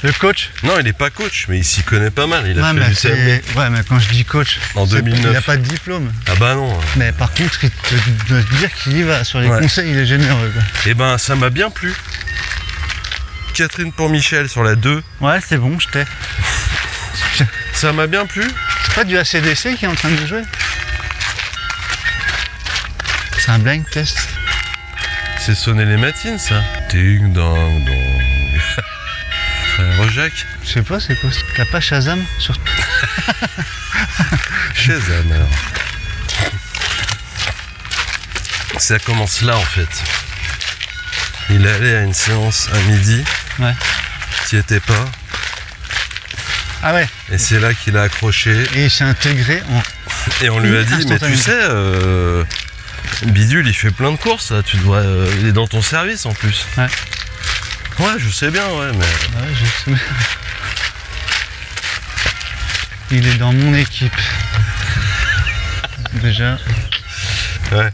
Le coach. Non, il est pas coach, mais il s'y connaît pas mal. Il a Ouais, fait mais du CMB. ouais, mais quand je dis coach, En 2009. il n'a pas de diplôme. Ah bah non. Mais par contre, il doit te dire qu'il y va. Sur les Ouais. conseils, il est généreux. Quoi. Eh ben, ça m'a bien plu. Catherine pour Michel sur la 2. Ouais, c'est bon, je t'ai. Ça m'a bien plu. C'est pas du ACDC qui est en train de jouer? C'est un blind test. C'est sonner les matines, ça. Ding dong dong. Frère Jacques. Je sais pas, c'est quoi? T'as pas Shazam sur... Chez Hammer. Ça commence là en fait. Il est allé à une séance à midi. Ouais. T'y étais pas. Ah ouais. Et c'est là qu'il a accroché. Et il s'est intégré en... Et on lui a dit, mais tu sais, Bidule il fait plein de courses là, tu devrais. Il est dans ton service en plus. Ouais. Ouais, je sais bien, ouais, mais. Ouais, je sais. Il est dans mon équipe. Déjà. Ouais.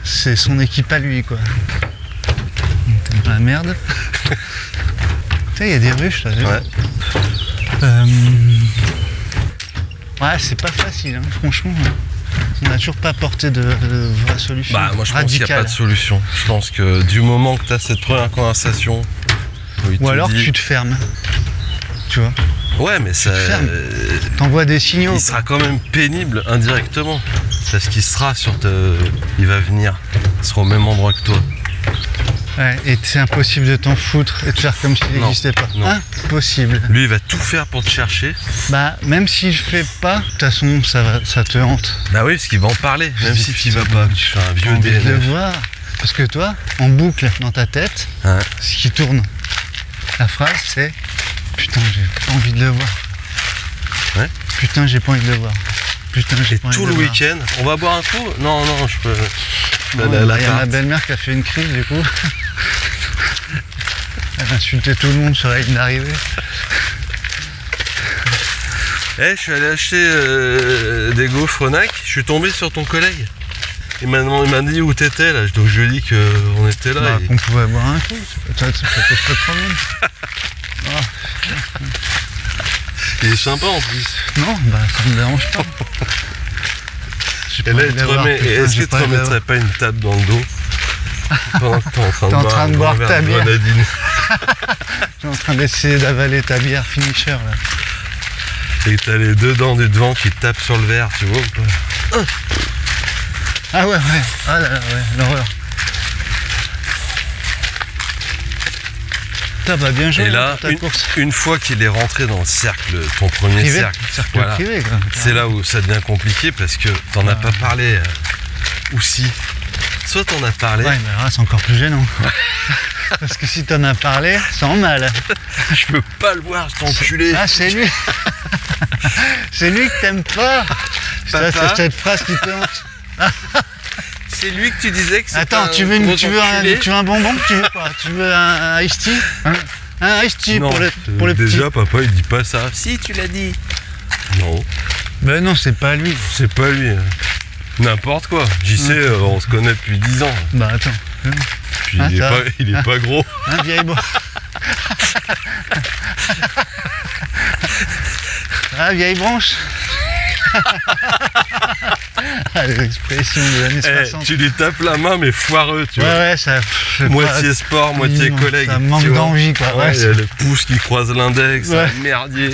C'est son équipe à lui, quoi. T'es dans la merde. Tu sais, il y a des ruches là. Ouais. Ouais, c'est pas facile, hein, franchement. On n'a toujours pas apporté de vraie solution. Bah, moi je pense qu'il n'y a radicale. pas de solution. Je pense que du moment que tu as cette première conversation. Où il Ou te alors dit- tu te fermes. Tu vois. Ouais, mais ça. fermes. T'envoies des signaux. Il sera quand même pénible indirectement. Parce qu'il sera il va venir. Il sera au même endroit que toi. Ouais, et c'est impossible de t'en foutre et de faire comme s'il Non, n'existait pas. non. Impossible. Lui, il va tout faire pour te chercher. Bah, même si je fais pas, de toute façon, ça te hante. Bah oui, parce qu'il va en parler. Même si tu vas pas, que tu fais un J'ai vieux envie de le DNF. voir. Parce que toi, en boucle dans ta tête, Ouais. ce qui tourne, la phrase c'est putain, j'ai pas envie de le voir. Ouais. Putain, j'ai pas envie de le voir. Putain, j'ai Et pas envie tout de le le voir. week-end, on va boire un coup? Non, non, je peux. Non, La- Il la y a ma tarte. belle-mère qui a fait une crise du coup. Elle a insulté tout le monde sur la ligne d'arrivée. Eh, je suis allé acheter des gaufres Renac, je suis tombé sur ton collègue. Il m'a dit où t'étais là, donc je lui ai dit qu'on était là. Bah, et- qu'on pouvait boire un coup, ça pose pas de problème. Il est sympa en plus. Non, bah ça me dérange pas. J'ai pas Et là, envie il de te le voir, remet, putain, est-ce j'ai que tu pas te envie de le remettrais pas une tape dans le dos pendant que t'es en train T'es en train de un boire grand ta verre de bière. grenadine. Je suis en train d'essayer d'avaler ta bière finisher là. Et t'as les deux dents du devant qui tapent sur le verre, tu vois ou pas? Ah ouais, ouais. Ah là là, ouais, l'horreur. Putain, bah bien joué Et là, pour ta course. une fois qu'il est rentré dans le cercle, ton premier Privé, cercle, cercle privé quoi. c'est là où ça devient compliqué parce que t'en as pas parlé. Ou si. Soit t'en as parlé. Ouais, mais là c'est encore plus gênant. Parce que si t'en as parlé, c'est en mal. Je peux pas le voir, cet enculé. Ah, c'est lui. C'est lui que t'aimes pas. Ça, Papa. c'est cette phrase qui te hante. C'est lui que tu disais que c'était Attends, un tu veux gros tu veux enculé. un bonbon? Tu veux quoi? Tu veux un iced tea? Un iced tea Non, pour le petit. déjà, papa, il dit pas ça. Si, tu l'as dit. Non, Ben non, c'est pas lui. c'est pas lui. N'importe quoi. J'y sais, on se connaît depuis 10 ans. Bah attends. Puis Ah, il est, ça pas, va. il est pas gros. Un vieil bois. Ah, vieille branche. Ah, les expressions des années 60. Tu lui tapes la main, mais foireux, tu vois. Ouais, ça. Moitié sport, moitié collègue. Ça manque d'envie, quoi. Ouais, il y a le pouce qui croise l'index, Ouais. un merdier.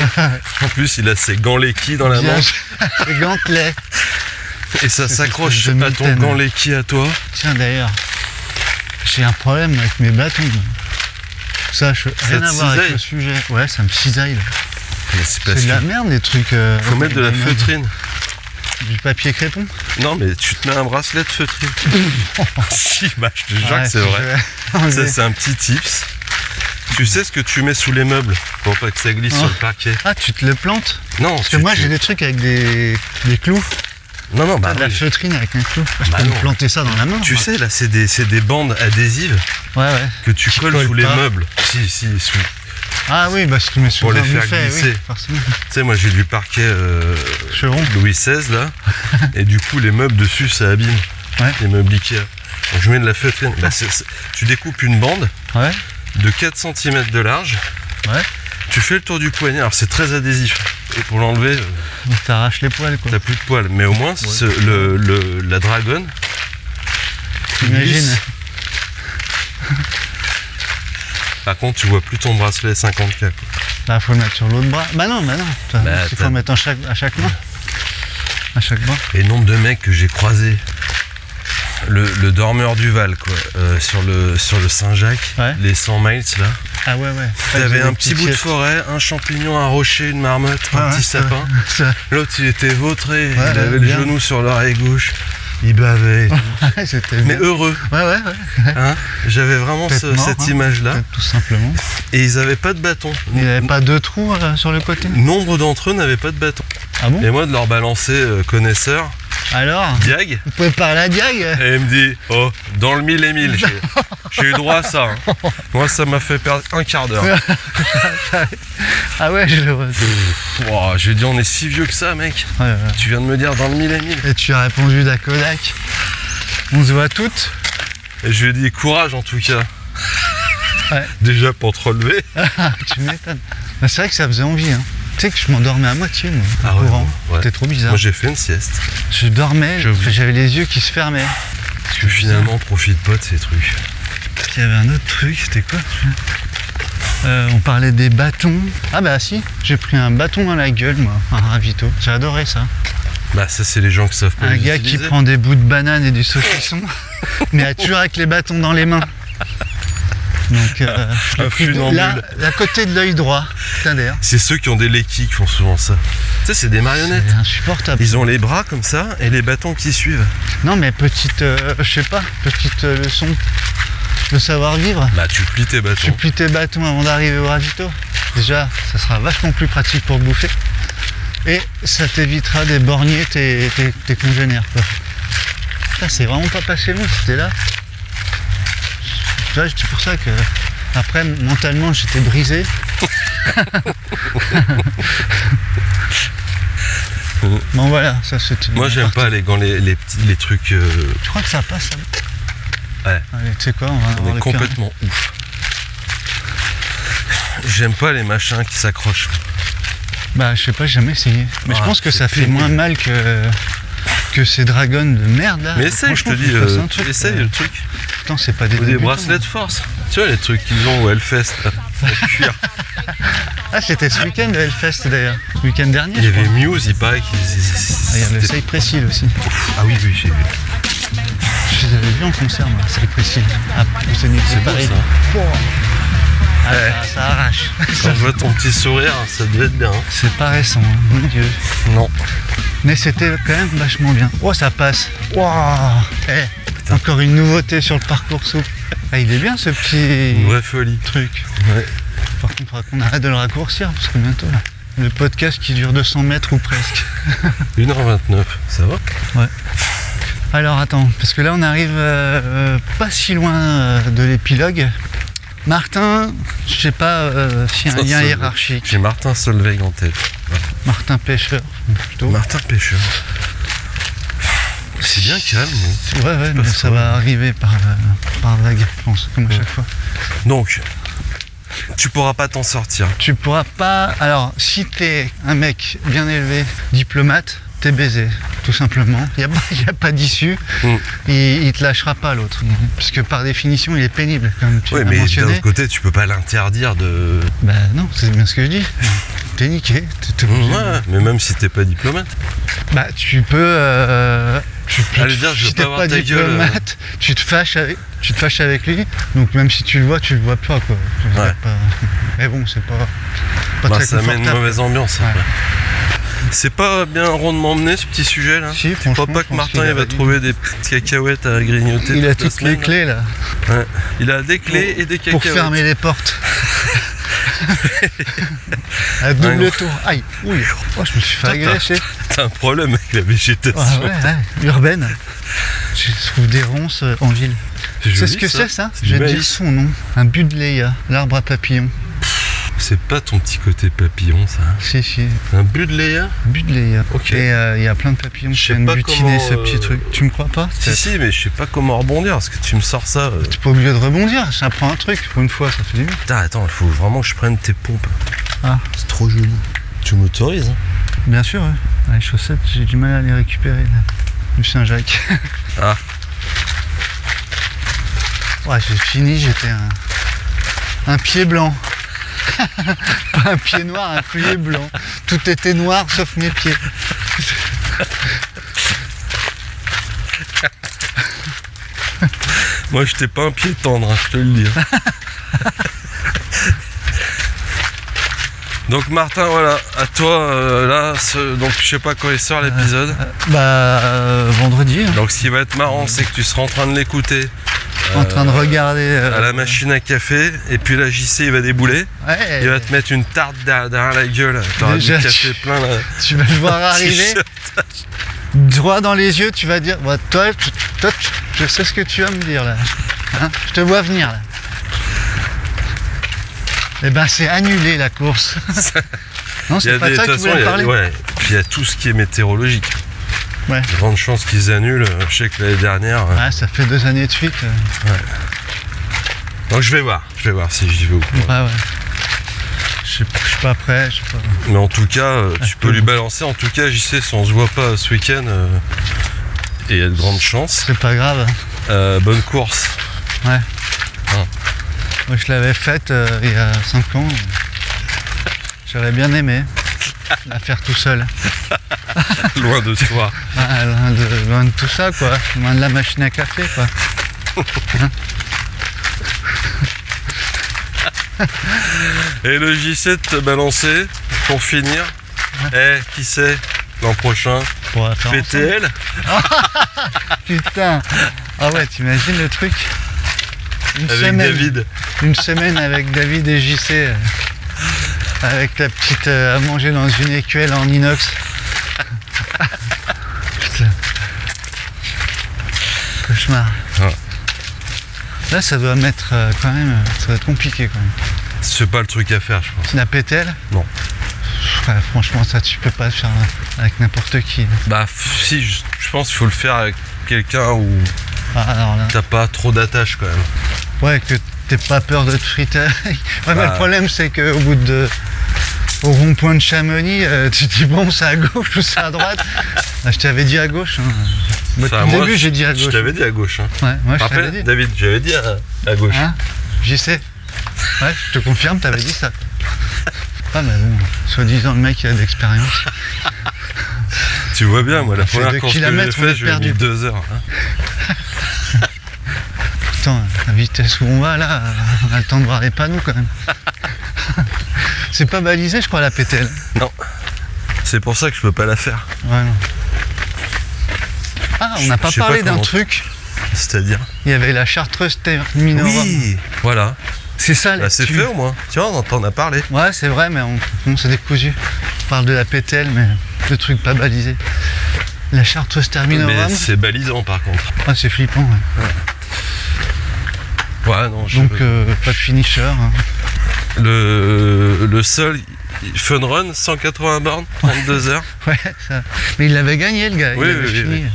En plus, il a ses gants Lecky dans la main. Les gantelets. Et ça s'accroche de à ton mitaine. gant Lecky à toi. Tiens, d'ailleurs, j'ai un problème avec mes bâtons. Ça, rien te à voir avec cisaille le sujet. Ouais, ça me cisaille. Là. Mais c'est parce C'est de la que merde, les trucs. faut mettre de la feutrine. Du papier crépon. Non, mais tu te mets un bracelet de feutrine. Si, bah je te jure Ouais, que c'est si vrai. je vais Ça, enlever. c'est un petit tips. Tu sais ce que tu mets sous les meubles pour pas que ça glisse Oh. sur le parquet. Ah, tu te le plantes? Non, Parce que moi, j'ai des trucs avec des clous. Non, bah de la oui. feutrine avec un clou. Je Bah peux me non. planter ça dans la main. Tu moi. sais, là, c'est des bandes adhésives Ouais. que tu colles colles sous les pas. meubles. Si, sous. Ah oui, bah si tu mets sous Pour les un faire buffet, glisser. oui, forcément. Tu sais, moi, j'ai du parquet Chevron. Louis XVI, là. Et du coup, les meubles dessus, ça abîme. Ouais. Les meubles Ikea. Donc, je mets de la feutrine. Bah, tu découpes une bande Ouais. de 4 cm de large. Ouais. Tu fais le tour du poignet. Alors, c'est très adhésif. Et pour l'enlever, Donc t'arraches les poils, quoi. t'as plus de poils. Mais au moins, la dragonne. T'imagines. glisse. Par contre, tu vois plus ton bracelet 50K. Quoi. Bah faut le mettre sur l'autre bras. Bah non. Il faut t'as- le mettre à chaque main. À chaque bras. Et le nombre de mecs que j'ai croisés. Le dormeur du Val, quoi. Sur le Saint-Jacques, Ouais. les 100 miles, là. Ah ouais. T'avais un petit bout de forêt, un champignon, un rocher, une marmotte, un petit sapin. L'autre, il était vautré, il avait le bien. genou sur l'oreille gauche. Il bavait. C'était Mais bien. heureux. Ouais. Hein, j'avais vraiment Peut-être mort, cette hein. image-là. Peut-être tout simplement. Et ils avaient pas de bâton. Il n'y avait pas deux trous sur le côté. Nombre d'entre eux n'avaient pas de bâton. Ah bon? Et moi, de leur balancer connaisseur, Alors, Diag, vous pouvez parler à Diag? et il me dit, oh, dans le 1000 et 1000, j'ai eu droit à ça. Hein. Moi, ça m'a fait perdre un quart d'heure. Ah ouais, je le vois. Wow, je lui ai dit, on est si vieux que ça, mec. Ouais. Tu viens de me dire dans le 1000 et 1000. Et tu as répondu d'Akodak. On se voit toutes. Et je lui ai dit, courage en tout cas. Ouais. Déjà pour te relever. Tu m'étonnes. Bah, c'est vrai que ça faisait envie. Hein. Tu sais que je m'endormais à moitié, moi, Ah en ouais, courant. ouais. C'était trop bizarre. Moi, j'ai fait une sieste. Je dormais, J'avoue. j'avais les yeux qui se fermaient. Parce que finalement, profite pas de ces trucs. Il y avait un autre truc, c'était quoi? On parlait des bâtons. Ah bah si, j'ai pris un bâton dans la gueule, moi, un ravito. J'ai adoré ça. Bah, ça, c'est les gens qui savent pas Un les gars qui utiliser. prend des bouts de banane et du saucisson, mais toujours avec les bâtons dans les mains. Donc, je l'ai Un pris funambule. là, à côté de l'œil droit. Putain, d'ailleurs, C'est ceux qui ont des Lecky qui font souvent ça. Tu sais, c'est des marionnettes. c'est insupportable. Ils ont les bras comme ça et les bâtons qui suivent. Non, mais petite, je sais pas, petite leçon de savoir-vivre. Bah, tu plies tes Tu bâtons. plies tes bâtons avant d'arriver au ravito. Déjà, ça sera vachement plus pratique pour bouffer. Et ça t'évitera d'éborgner tes congénères, quoi. Putain, c'est vraiment pas passé long, c'était là. Tu vois, c'est pour ça que après, mentalement, j'étais brisé. Bon voilà, ça c'était. Moi, j'aime pas les gants, les trucs. Tu crois que ça passe ça? Ouais. Allez, tu sais quoi, on va On avoir est le complètement ouf. J'aime pas les machins qui s'accrochent. cœur. Bah, je sais pas, j'ai jamais essayé. Mais je Ah, pense que c'est ça fait pénible. moins mal que ces dragons de merde là. Mais essaye, je te Franchement, dis, faut que je fasse un truc, essaye le truc. Putain, c'est pas des Ou des débutants. bracelets de force. Tu vois les trucs qu'ils ont au Hellfest là, en cuir. Ah, c'était ce week-end le Hellfest d'ailleurs. Ce week-end dernier, Il y je avait crois. Muse, il paraît qu'ils. Ah, il y a le c'était- Cypress Hill aussi. Ah oui, j'ai vu. Je les avais vus en concert, moi, Cypress Hill. Ah, c'est C'est beau pareil. ça. Ah, Ouais. ça arrache. Quand je vois ton petit sourire, ça devait être bien. Hein. C'est pas récent, hein, mon Dieu. Non. Mais c'était quand même vachement bien. Oh, ça passe. Waouh. Eh, encore une nouveauté sur le parcours souple. Ah, il est bien ce petit Une vraie folie. truc. Ouais. Par contre, il faudra qu'on arrête de le raccourcir parce que bientôt, là, le podcast qui dure 200 mètres ou presque. 1h29, ça va? Alors attends, parce que là on arrive pas si loin de l'épilogue. Martin, je sais pas s'il y a un Ça, lien ça, hiérarchique. J'ai Martin Solveig en tête. Martin Pêcheur, plutôt. Martin Pêcheur. C'est bien calme. Hein. Ouais, mais ça va arriver par vague, je pense, comme à chaque fois. Donc, tu pourras pas t'en sortir. Tu pourras pas. Alors, si t'es un mec bien élevé, diplomate, t'es baisé, tout simplement. Il n'y a pas d'issue. Il te lâchera pas l'autre. Parce que par définition, il est pénible, comme tu Oui, l'as mais mentionné. d'un autre côté, tu peux pas l'interdire de... Bah non, c'est bien ce que je dis. T'es niqué. T'es obligé. Ouais, mais même si t'es pas diplomate. Bah tu peux... Allez dire, je veux si pas t'es voir pas ta gueule. diplomate, tu te fâches avec lui. Donc même si tu le vois pas, quoi. Je veux dire, Ouais. Mais bon, c'est pas Bah, très ça met une confortable. mauvaise ambiance. Ouais. Après. C'est pas bien rondement mené ce petit sujet là. Si, Je crois franchement, pas je que pense Martin qu'il il va a- trouver des petites cacahuètes à grignoter. Il a toute la toutes les semaine, clés là, là. Ouais. Il a des clés et des pour cacahuètes. fermer les portes. À double Ouais. tour. Aïe, oui. Oh, je me suis fait Toi, agresser. T'as un problème avec la végétation. Ah ouais, urbaine. Je trouve des ronces en ville. C'est C'est joli, ce que c'est ça C'est Je du vais te dire maïs. son nom. Un Budleia, l'arbre à papillons. C'est pas ton petit côté papillon ça. Si, si. Un Budleia. Budleia. Ok. Et il y a plein de papillons Je qui sais viennent pas butiner comment, ce petit truc. Tu me crois pas? Si, mais je sais pas comment rebondir parce que tu me sors ça. T'es pas obligé de rebondir, ça prend un truc. Pour une fois, ça fait du bien. Putain, attends, il faut vraiment que je prenne tes pompes. Ah. C'est trop joli. Tu m'autorises hein? Bien sûr, ouais. Les chaussettes, j'ai du mal à les récupérer là. Du Saint-Jacques. Ah. Ouais, j'ai fini, j'étais un pied blanc. Pas un pied noir, un pied blanc. Tout était noir sauf mes pieds. Moi, je t'ai pas un pied tendre, hein, je te le dis. hein. Donc Martin, voilà, à toi, là, donc je sais pas quand il sort l'épisode. Vendredi, hein. Donc ce qui va être marrant, c'est que tu seras en train de l'écouter En train de regarder. à la machine à café, et puis là JC il va débouler, Ouais, il va te mettre une tarte derrière la gueule, t'auras du Déjà, café plein là. tu vas le voir arriver. Droit dans les yeux, tu vas dire bah, toi, je sais ce que tu vas me dire là. Hein, je te vois venir là. Eh ben c'est annulé la course. Non, Il y a c'est pas des, ça de que toute tu façon, voulais il y a- parler. ouais, puis il y a tout ce qui est météorologique. Ouais. Il y a grande chance qu'ils annulent, je sais que l'année dernière. Ouais, ça fait 2 années de suite. Donc je vais voir si j'y vais ou pas. Ouais, ouais. Je suis pas prêt, je sais pas. Mais en tout cas, tu je peux peux- lui balancer. En tout cas, JC, si on se voit pas ce week-end, et il y a de grandes chances. C'est pas grave. Bonne course. Ouais. Ah. Moi je l'avais faite il y a 5 ans. J'aurais bien aimé la faire tout seul. Loin de toi. Ah, loin de tout ça quoi. Loin de la machine à café quoi. Et le JC de te balancer pour finir. Qui sait l'an prochain Pour la faire ensemble. PTL. Putain. Ah ouais, t'imagines le truc une Avec David. Une semaine avec David et JC. Avec la petite à manger dans une écuelle en inox. Putain. Cauchemar. Ah. Là, ça doit mettre quand même. Ça va être compliqué quand même. C'est pas le truc à faire, je pense. La PTL? Non. Ouais, franchement, ça, tu peux pas le faire avec n'importe qui. Bah, si, je pense qu'il faut le faire avec quelqu'un où Ah, alors là. t'as pas trop d'attache quand même. Ouais, que t'aies pas peur de te friter. Ouais, mais Bah. le problème, c'est qu'au bout de. Au rond-point de Chamonix, tu te dis bon, c'est à gauche ou c'est à droite. Ah, je t'avais dit à gauche. Hein. Bah, Ça, depuis le moi, début, j'ai dit à Je gauche. t'avais dit à gauche. Hein. Ouais, moi, je Après, t'avais dit. David, j'avais dit à gauche. Hein? J'y sais. Ouais, je te confirme, t'avais dit ça. Ah, mais bon, soi-disant, le mec, il a de l'expérience. Tu vois bien, moi, la On fait première 2 course que j'ai kilomètres, on fait, est je lui ai perdu. mis 2 heures. Hein. Putain, la vitesse où on va, là, on a le temps de voir les panneaux, quand même. C'est pas balisé, je crois, la PTL. Non. C'est pour ça que je peux pas la faire. Ouais, non. Ah, on n'a pas Je sais pas parlé d'un comment- truc. C'est-à-dire. Il y avait la Chartreuse Terminorum. Oui, voilà. C'est ça, Bah, c'est fait au moins. Tu vois, on en a parlé. Ouais, c'est vrai, mais on s'est décousu. On parle de la PTL, mais le truc pas balisé. La Chartreuse Terminorum. Mais c'est balisant par contre. Ah, c'est flippant, ouais. Ouais, non, je Donc, pas de finisher. Hein. le seul fun run, 180 bornes, 32 heures. Ouais, ça. Mais il l'avait gagné, le gars. Oui, il avait oui, fini. oui.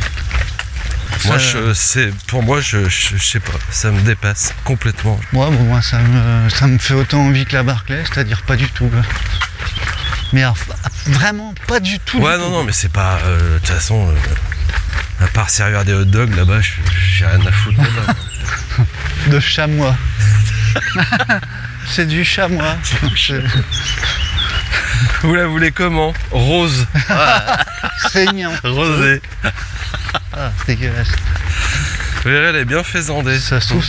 Moi, Ça, pour moi, je sais pas, ça me dépasse complètement. Ouais, bon, moi, ça me fait autant envie que la Barclay, c'est-à-dire pas du tout. Quoi. Mais alors, vraiment pas du tout. Ouais, non, mais c'est pas. De toute façon, à part servir des hot dogs là-bas, j'ai rien à foutre là-bas. De chamois. C'est du chamois. Vous la voulez comment? Rose. Saignant. Rosé. Ah, c'est dégueulasse. Vous verrez, elle est bien faisandée. Ça se trouve,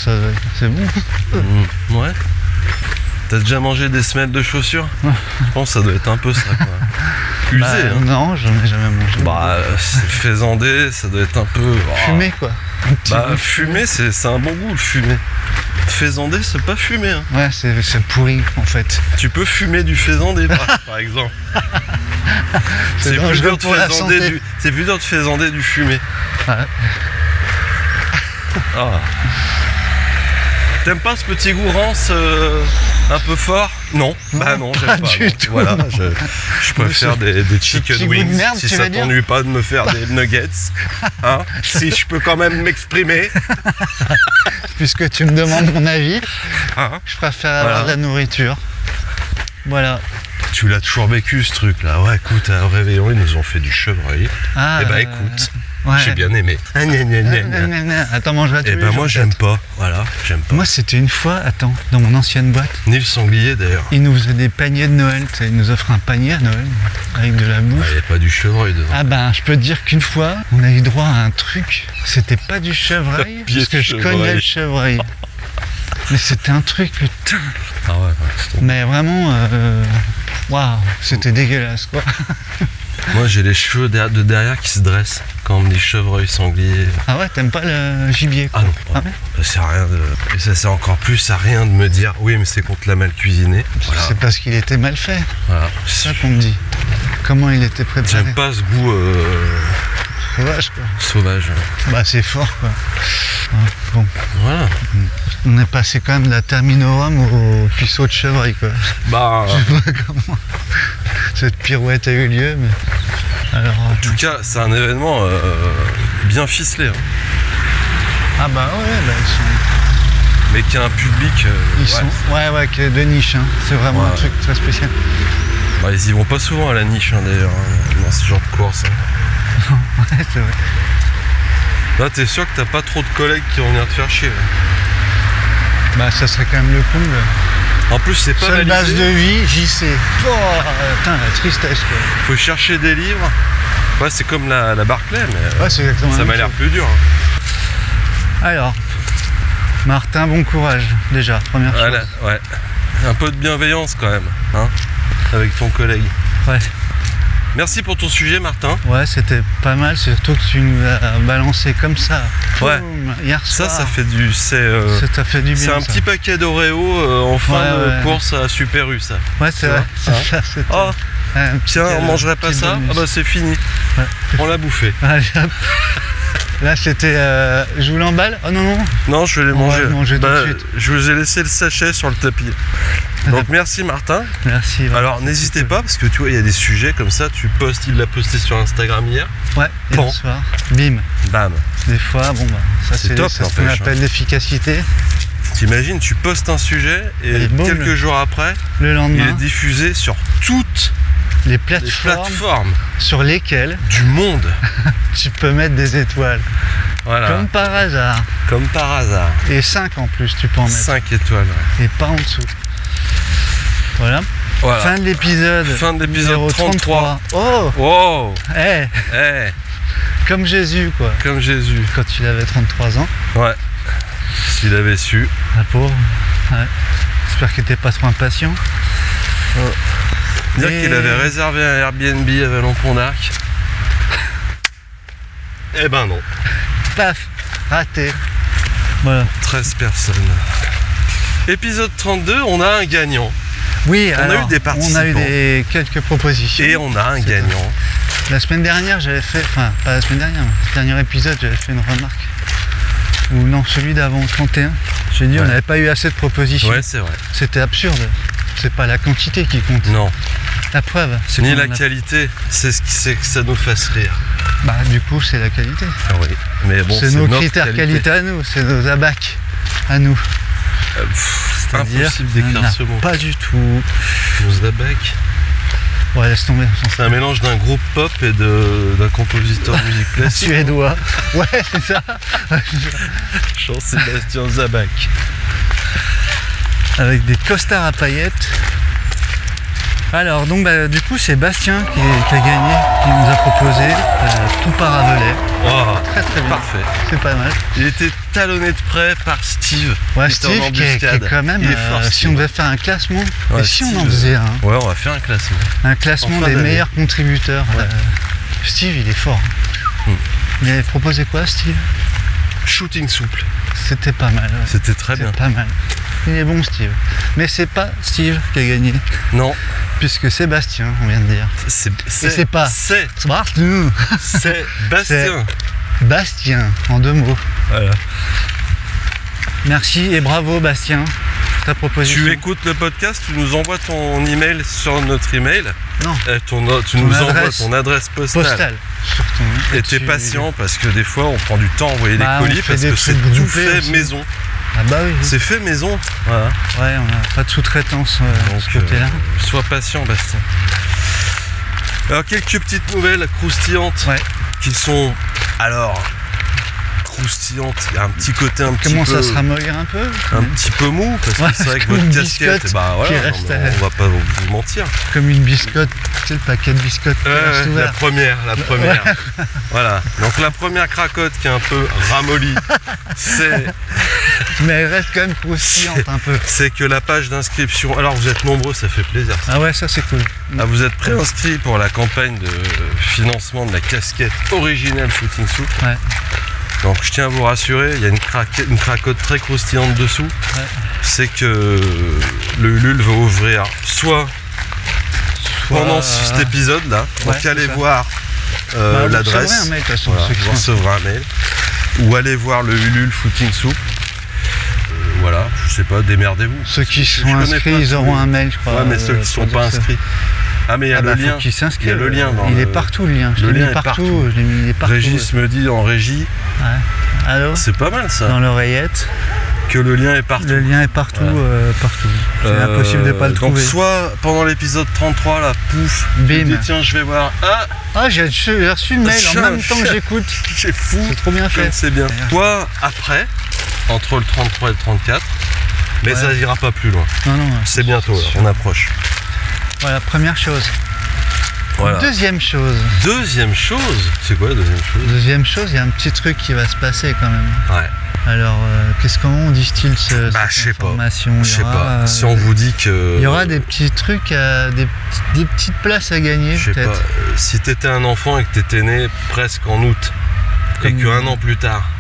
c'est bon. Ouais. T'as déjà mangé des semelles de chaussures? Je pense que ça doit être un peu ça, quoi. Usé, hein. Non, j'en ai jamais mangé. Bah, c'est faisandé, ça doit être un peu... Fumé, quoi. Bah, fumé, c'est un bon goût, le fumé. Faisandé, c'est pas fumé, hein. Ouais, c'est pourri, en fait. Tu peux fumer du faisandé, par exemple. C'est dangereux pour la santé. C'est plus dur de faisander du fumé. Ouais. Ah. T'aimes pas ce petit goût rance un peu fort? Non. Bah non, j'aime pas. Du tout. Voilà, je préfère des chicken wings. De merde, si ça t'ennuie pas de me faire des nuggets. Hein, si je peux quand même m'exprimer. Puisque tu me demandes mon avis, Hein, je préfère avoir de la nourriture. Voilà. tu l'as toujours vécu ce truc là. Ouais, écoute, au réveillon, ils nous ont fait du chevreuil. Ah, Et bah écoute, ouais. j'ai bien aimé. Attends, mange-la tous Et les bah jours, moi j'aime pas. Voilà, j'aime pas. Moi, c'était une fois, attends, dans mon ancienne boîte, Ni le sanglier d'ailleurs. ils nous faisaient des paniers de Noël. Tu sais, ils nous offrent un panier à Noël avec de la bouffe. Il n'y a pas du chevreuil dedans. Ah ben, je peux te dire qu'une fois, on a eu droit à un truc. C'était pas du chevreuil, Pied parce que de je chevreuil. connais le chevreuil. Mais c'était un truc, putain. Ah ouais, c'est bon. Mais vraiment, waouh, c'était dégueulasse, quoi. Moi j'ai les cheveux de derrière qui se dressent quand on me dit chevreuil, sanglier. Ah ouais, t'aimes pas le gibier, quoi. Ah non, Ah ouais. ça sert à rien de... Et ça sert encore plus à rien de me dire oui mais c'est qu'on te l'a mal cuisiné. Voilà. C'est parce qu'il était mal fait, Voilà. c'est ça qu'on me dit. Comment il était préparé. J'aime pas ce goût Sauvage, quoi. sauvage. Bah c'est fort, quoi. Ouais, bon, Voilà. on est passé quand même de la Terminorum au puceau de chevreuil, quoi. Bah, Je sais pas comment cette pirouette a eu lieu, mais... Alors, en tout cas, c'est un événement bien ficelé, hein, ah bah ouais, bah ils sont... mais qui a un public. Ils sont... Ouais, qui est de niche, hein. C'est vraiment un Ouais. truc très spécial. Bah, ils y vont pas souvent à la niche, hein, d'ailleurs, hein, dans ce genre de course. Hein. Ouais, c'est vrai. Là, t'es sûr que t'as pas trop de collègues qui vont venir te faire chier. Là. Bah ça serait quand même le comble. En plus, c'est pas Seule base validé. de vie, JC. Oh, putain, la tristesse, quoi. Faut chercher des livres. Ouais, c'est comme la Barclay, mais Ouais, c'est exactement ça la m'a même l'air chose. plus dur. Hein. Alors, Martin, bon courage, déjà, première chose. Voilà, ouais. Un peu de bienveillance quand même, hein, avec ton collègue. Ouais. Merci pour ton sujet, Martin. Ouais, c'était pas mal, surtout que tu nous as balancé comme ça. Ouais. Boum, hier soir. Ça fait du... Ça t'a fait du bien. C'est un ça. petit paquet d'Oreo en fin Ouais, de ouais. course à Super U, ça. Ouais, c'est Tu vrai. vois, C'est hein. ça, c'était Oh, un petit tiens, on cadeau, mangerait pas petit ça? bonus. Ah bah c'est fini. Ouais. On l'a bouffé. Allez, hop. Là, c'était. Je vous l'emballe? Oh non, non. Non, je vais les On va manger. le manger tout de suite. Je vous ai laissé le sachet sur le tapis. Donc merci Martin. Merci. ouais. Alors n'hésitez pas parce que tu vois il y a des sujets comme ça, tu postes, il l'a posté sur Instagram hier. Ouais, Bon. hier soir. Bim. Bam. Des fois, bon, bah, ça C'est c'est top, ça, ce qu'on n'empêche, appelle l'efficacité. T'imagines, tu postes un sujet et Et boum. quelques jours après, Le il est lendemain, diffusé sur toutes les les plateformes plateformes sur lesquelles du monde. tu peux mettre des étoiles. Voilà. Comme par hasard. Comme par hasard. Et 5 en plus, tu peux en mettre. 5 étoiles. Et pas en dessous. Voilà. Voilà. Fin de l'épisode. Fin de l'épisode numéro 33. Oh, Wow. eh, comme Jésus, quoi. Comme Jésus. Quand il avait 33 ans. Ouais. S'il avait su. La pauvre. Ouais. J'espère qu'il était pas trop impatient. Dire Et- qu'il avait réservé un Airbnb à Vallon-Pont-d'Arc. Eh ben non. Paf, raté. Voilà. 13 personnes. Épisode 32, on a un gagnant. Oui, On a alors, eu des participants. On a eu quelques propositions. Et on a un C'est gagnant. La semaine dernière, j'avais fait, enfin, pas la semaine dernière, mais le dernier épisode, j'avais fait une remarque. Ou non, celui d'avant, 31. J'ai dit, on Ouais. n'avait pas eu assez de propositions. Ouais, c'est vrai. C'était absurde. C'est pas la quantité qui compte. Non. La preuve, c'est Ni qu'on la en a- qualité, c'est ce qui c'est que ça nous fasse rire. Bah, du coup, c'est la qualité. Ah oui. Mais bon, c'est nos notre critères qualité à nous, c'est nos abacs à nous. C'est C'est-à-dire, impossible on d'écrire n'a ce mot. pas du tout. Nos abacs. Ouais, laisse tomber. C'est un mélange d'un groupe pop et d'un compositeur de musique classique. Suédois. Ouais, c'est ça. Jean-Sébastien Zabak. Avec des costards à paillettes. Alors, donc, du coup, c'est Bastien qui a gagné, qui nous a proposé tout Paravelay. Oh, très très bien. Parfait. C'est pas mal. Il était talonné de près par Steve. Ouais, Steve qui est quand même. Si on devait faire un classement, ouais, et si Steve, on en faisait un. Ouais, on va faire un classement. Un classement des meilleurs contributeurs. Ouais. Steve, il est fort. Il avait proposé quoi, Steve? Shooting souple. C'était pas mal. Ouais. C'était très bien. Pas mal. Il est bon, Steve. Mais c'est pas Steve qui a gagné. Non. Puisque c'est Bastien, on vient de dire. C'est pas. C'est Bastien. Bastien, en 2 mots. Voilà. Merci et bravo, Bastien. Ta proposition. Tu écoutes le podcast, tu nous envoies ton email sur notre email. Non. Tu nous envoies ton adresse postale. Surtout. Et t'es patient parce que des fois on prend du temps à envoyer des colis parce que c'est tout fait aussi. Maison. Ah bah oui. C'est fait maison. Voilà. Ouais, on n'a pas de sous-traitance de ce côté-là. Sois patient, Bastien. Alors quelques petites nouvelles croustillantes qui sont croustillantes. Il y a un petit côté un petit peu. Comment ça se ramollir un peu? Un petit peu mou parce que c'est vrai que votre casquette, on va pas vous mentir. Comme une biscotte, tu sais le paquet de biscottes. La première. Voilà. Donc la première cracotte qui est un peu ramollie, c'est. Mais elle reste quand même croustillante un peu. C'est que la page d'inscription. Alors vous êtes nombreux, ça fait plaisir. Ah ouais, ça c'est cool. Ah, vous êtes préinscrits pour la campagne de financement de la casquette originale Shooting Soup. Ouais. Donc je tiens à vous rassurer, il y a une cracotte très croustillante dessous. Ouais. C'est que le Ulule va ouvrir soit pendant cet épisode là, donc allez voir l'adresse. Vous recevrez un mail. Ou allez voir le Ulule Footing Soup. Voilà, je sais pas, démerdez-vous. Ceux qui sont inscrits, ils auront un mail, je crois. Ouais, mais ceux qui ne sont pas inscrits. Ah mais il y a le lien. Il y a le lien. Il est partout le lien. Je l'ai mis partout. Je l'ai mis partout. Régis me dit en régie. Ouais. Allô. C'est pas mal ça. Dans l'oreillette. Que le lien est partout. Le lien est partout, partout. C'est impossible de pas le trouver. Donc soit pendant l'épisode 33 là, pouf, bim. Dis, tiens je vais voir. J'ai reçu le mail en même temps que j'écoute. C'est fou. C'est trop bien fait. C'est bien. Toi après, entre le 33 et le 34, mais ça ira pas plus loin. Non. C'est bientôt, là, on approche. Voilà, première chose. Voilà. Deuxième chose. C'est quoi la deuxième chose? Deuxième chose, il y a un petit truc qui va se passer quand même. Ouais. Alors, comment on distille cette information? Je sais pas. Si on vous dit que... Il y aura des petits trucs, des petites places à gagner peut-être. Si t'étais un enfant et que t'étais né presque en août, et qu'un an plus tard,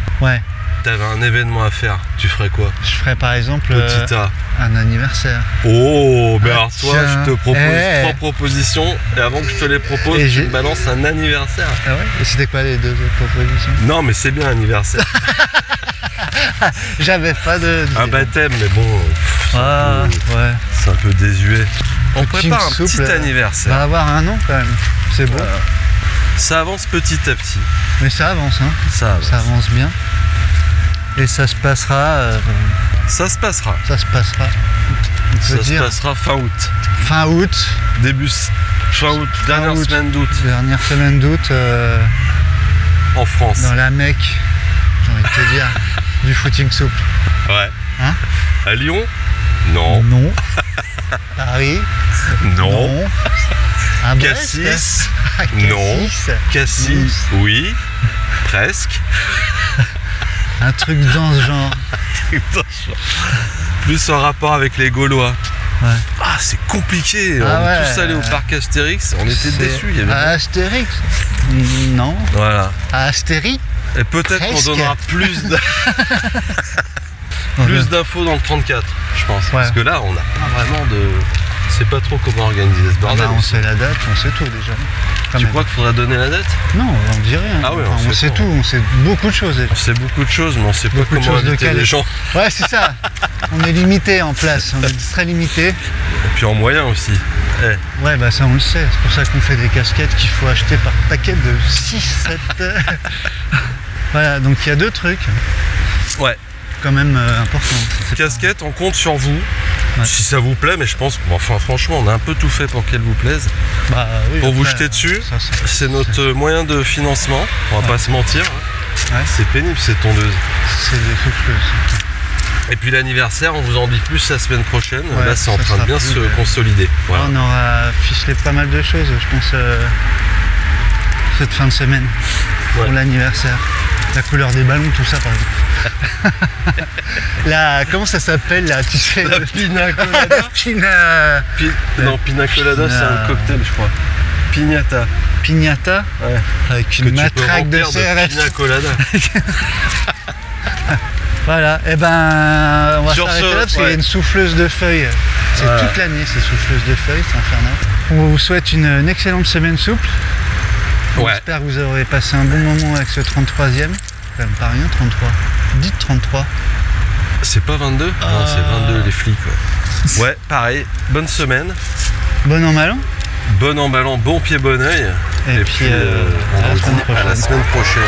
t'avais un événement à faire, tu ferais quoi? Je ferais par exemple un anniversaire. Oh, mais alors toi, je te propose 3 propositions, et avant que je te les propose, tu me balances un anniversaire. Ah ouais? Et c'était quoi les 2 autres propositions? Non, mais c'est bien anniversaire. J'avais pas de... Un baptême, mais bon... C'est un peu désuet. On prépare un petit anniversaire. Ça va avoir un an quand même, c'est beau. Ça avance petit à petit. Mais ça avance, hein. Ça avance bien. Et ça se passera... Ça se passera fin août. Fin août. Fin août, dernière semaine d'août. Dernière semaine d'août. En France. Dans la Mecque, j'ai envie de te dire, du footing souple. Ouais. Hein? À Lyon? Non. Paris? Non. À Cassis? Non. Cassis? Oui. Presque. Un truc dans ce genre. Plus en rapport avec les Gaulois. Ouais. Ah, c'est compliqué. On est tous allés au parc Astérix. On était déçus. Astérix? Non. Voilà. Astérix? Et peut-être qu'on donnera plus d'infos dans le 34, je pense. Parce que là, on n'a pas vraiment de... On sait pas trop comment organiser ce bordel. On sait la date, on sait tout déjà. Tu crois qu'il faudrait donner la date? Non, on dit rien. Ah oui, on sait tout, on sait beaucoup de choses. On sait beaucoup de choses, mais on sait pas comment inviter les gens. Ouais, c'est ça. On est limité en place, on est très limité. Et puis en moyens aussi. Ouais, bah ça on le sait. C'est pour ça qu'on fait des casquettes qu'il faut acheter par paquet de 6, 7. Voilà, donc il y a 2 trucs. Ouais. Quand même important. Casquette, on compte sur vous. Ouais. Si ça vous plaît, mais je pense, enfin franchement, on a un peu tout fait pour qu'elle vous plaise. Bah, oui, Pour vous après, jeter dessus, ça, c'est notre moyen de financement, on va pas se mentir. Ouais. C'est pénible cette tondeuse. c'est des souffleuses. Et puis l'anniversaire, on vous en dit plus la semaine prochaine. Ouais, Là, c'est en ça train de sera bien plus, se consolider. Voilà. On aura ficelé pas mal de choses, je pense, cette fin de semaine, Ouais. pour l'anniversaire. La couleur des ballons, tout ça, par exemple. Comment ça s'appelle, là, tu sais, La pina colada. Non, pina colada, c'est un cocktail, je crois. Pignata. Pignata, Ouais. avec Que une tu peux matraque de remplir CRS. pina colada. Voilà, et ben on va Sur s'arrêter ce, là parce qu'il y a ouais. une souffleuse de feuilles. C'est Voilà. toute l'année ces souffleuses de feuilles, c'est infernal. On vous souhaite une excellente semaine souple. Ouais. J'espère que vous aurez passé un bon moment avec ce 33e. Quand même pas rien, 33. Dites 33. C'est pas 22 Non, c'est 22 les flics. Ouais, pareil. Bonne semaine. Bon an, mal an. Bon emballant, bon pied, bon oeil. Et puis, on à la vous semaine dit à la prochaine. semaine prochaine.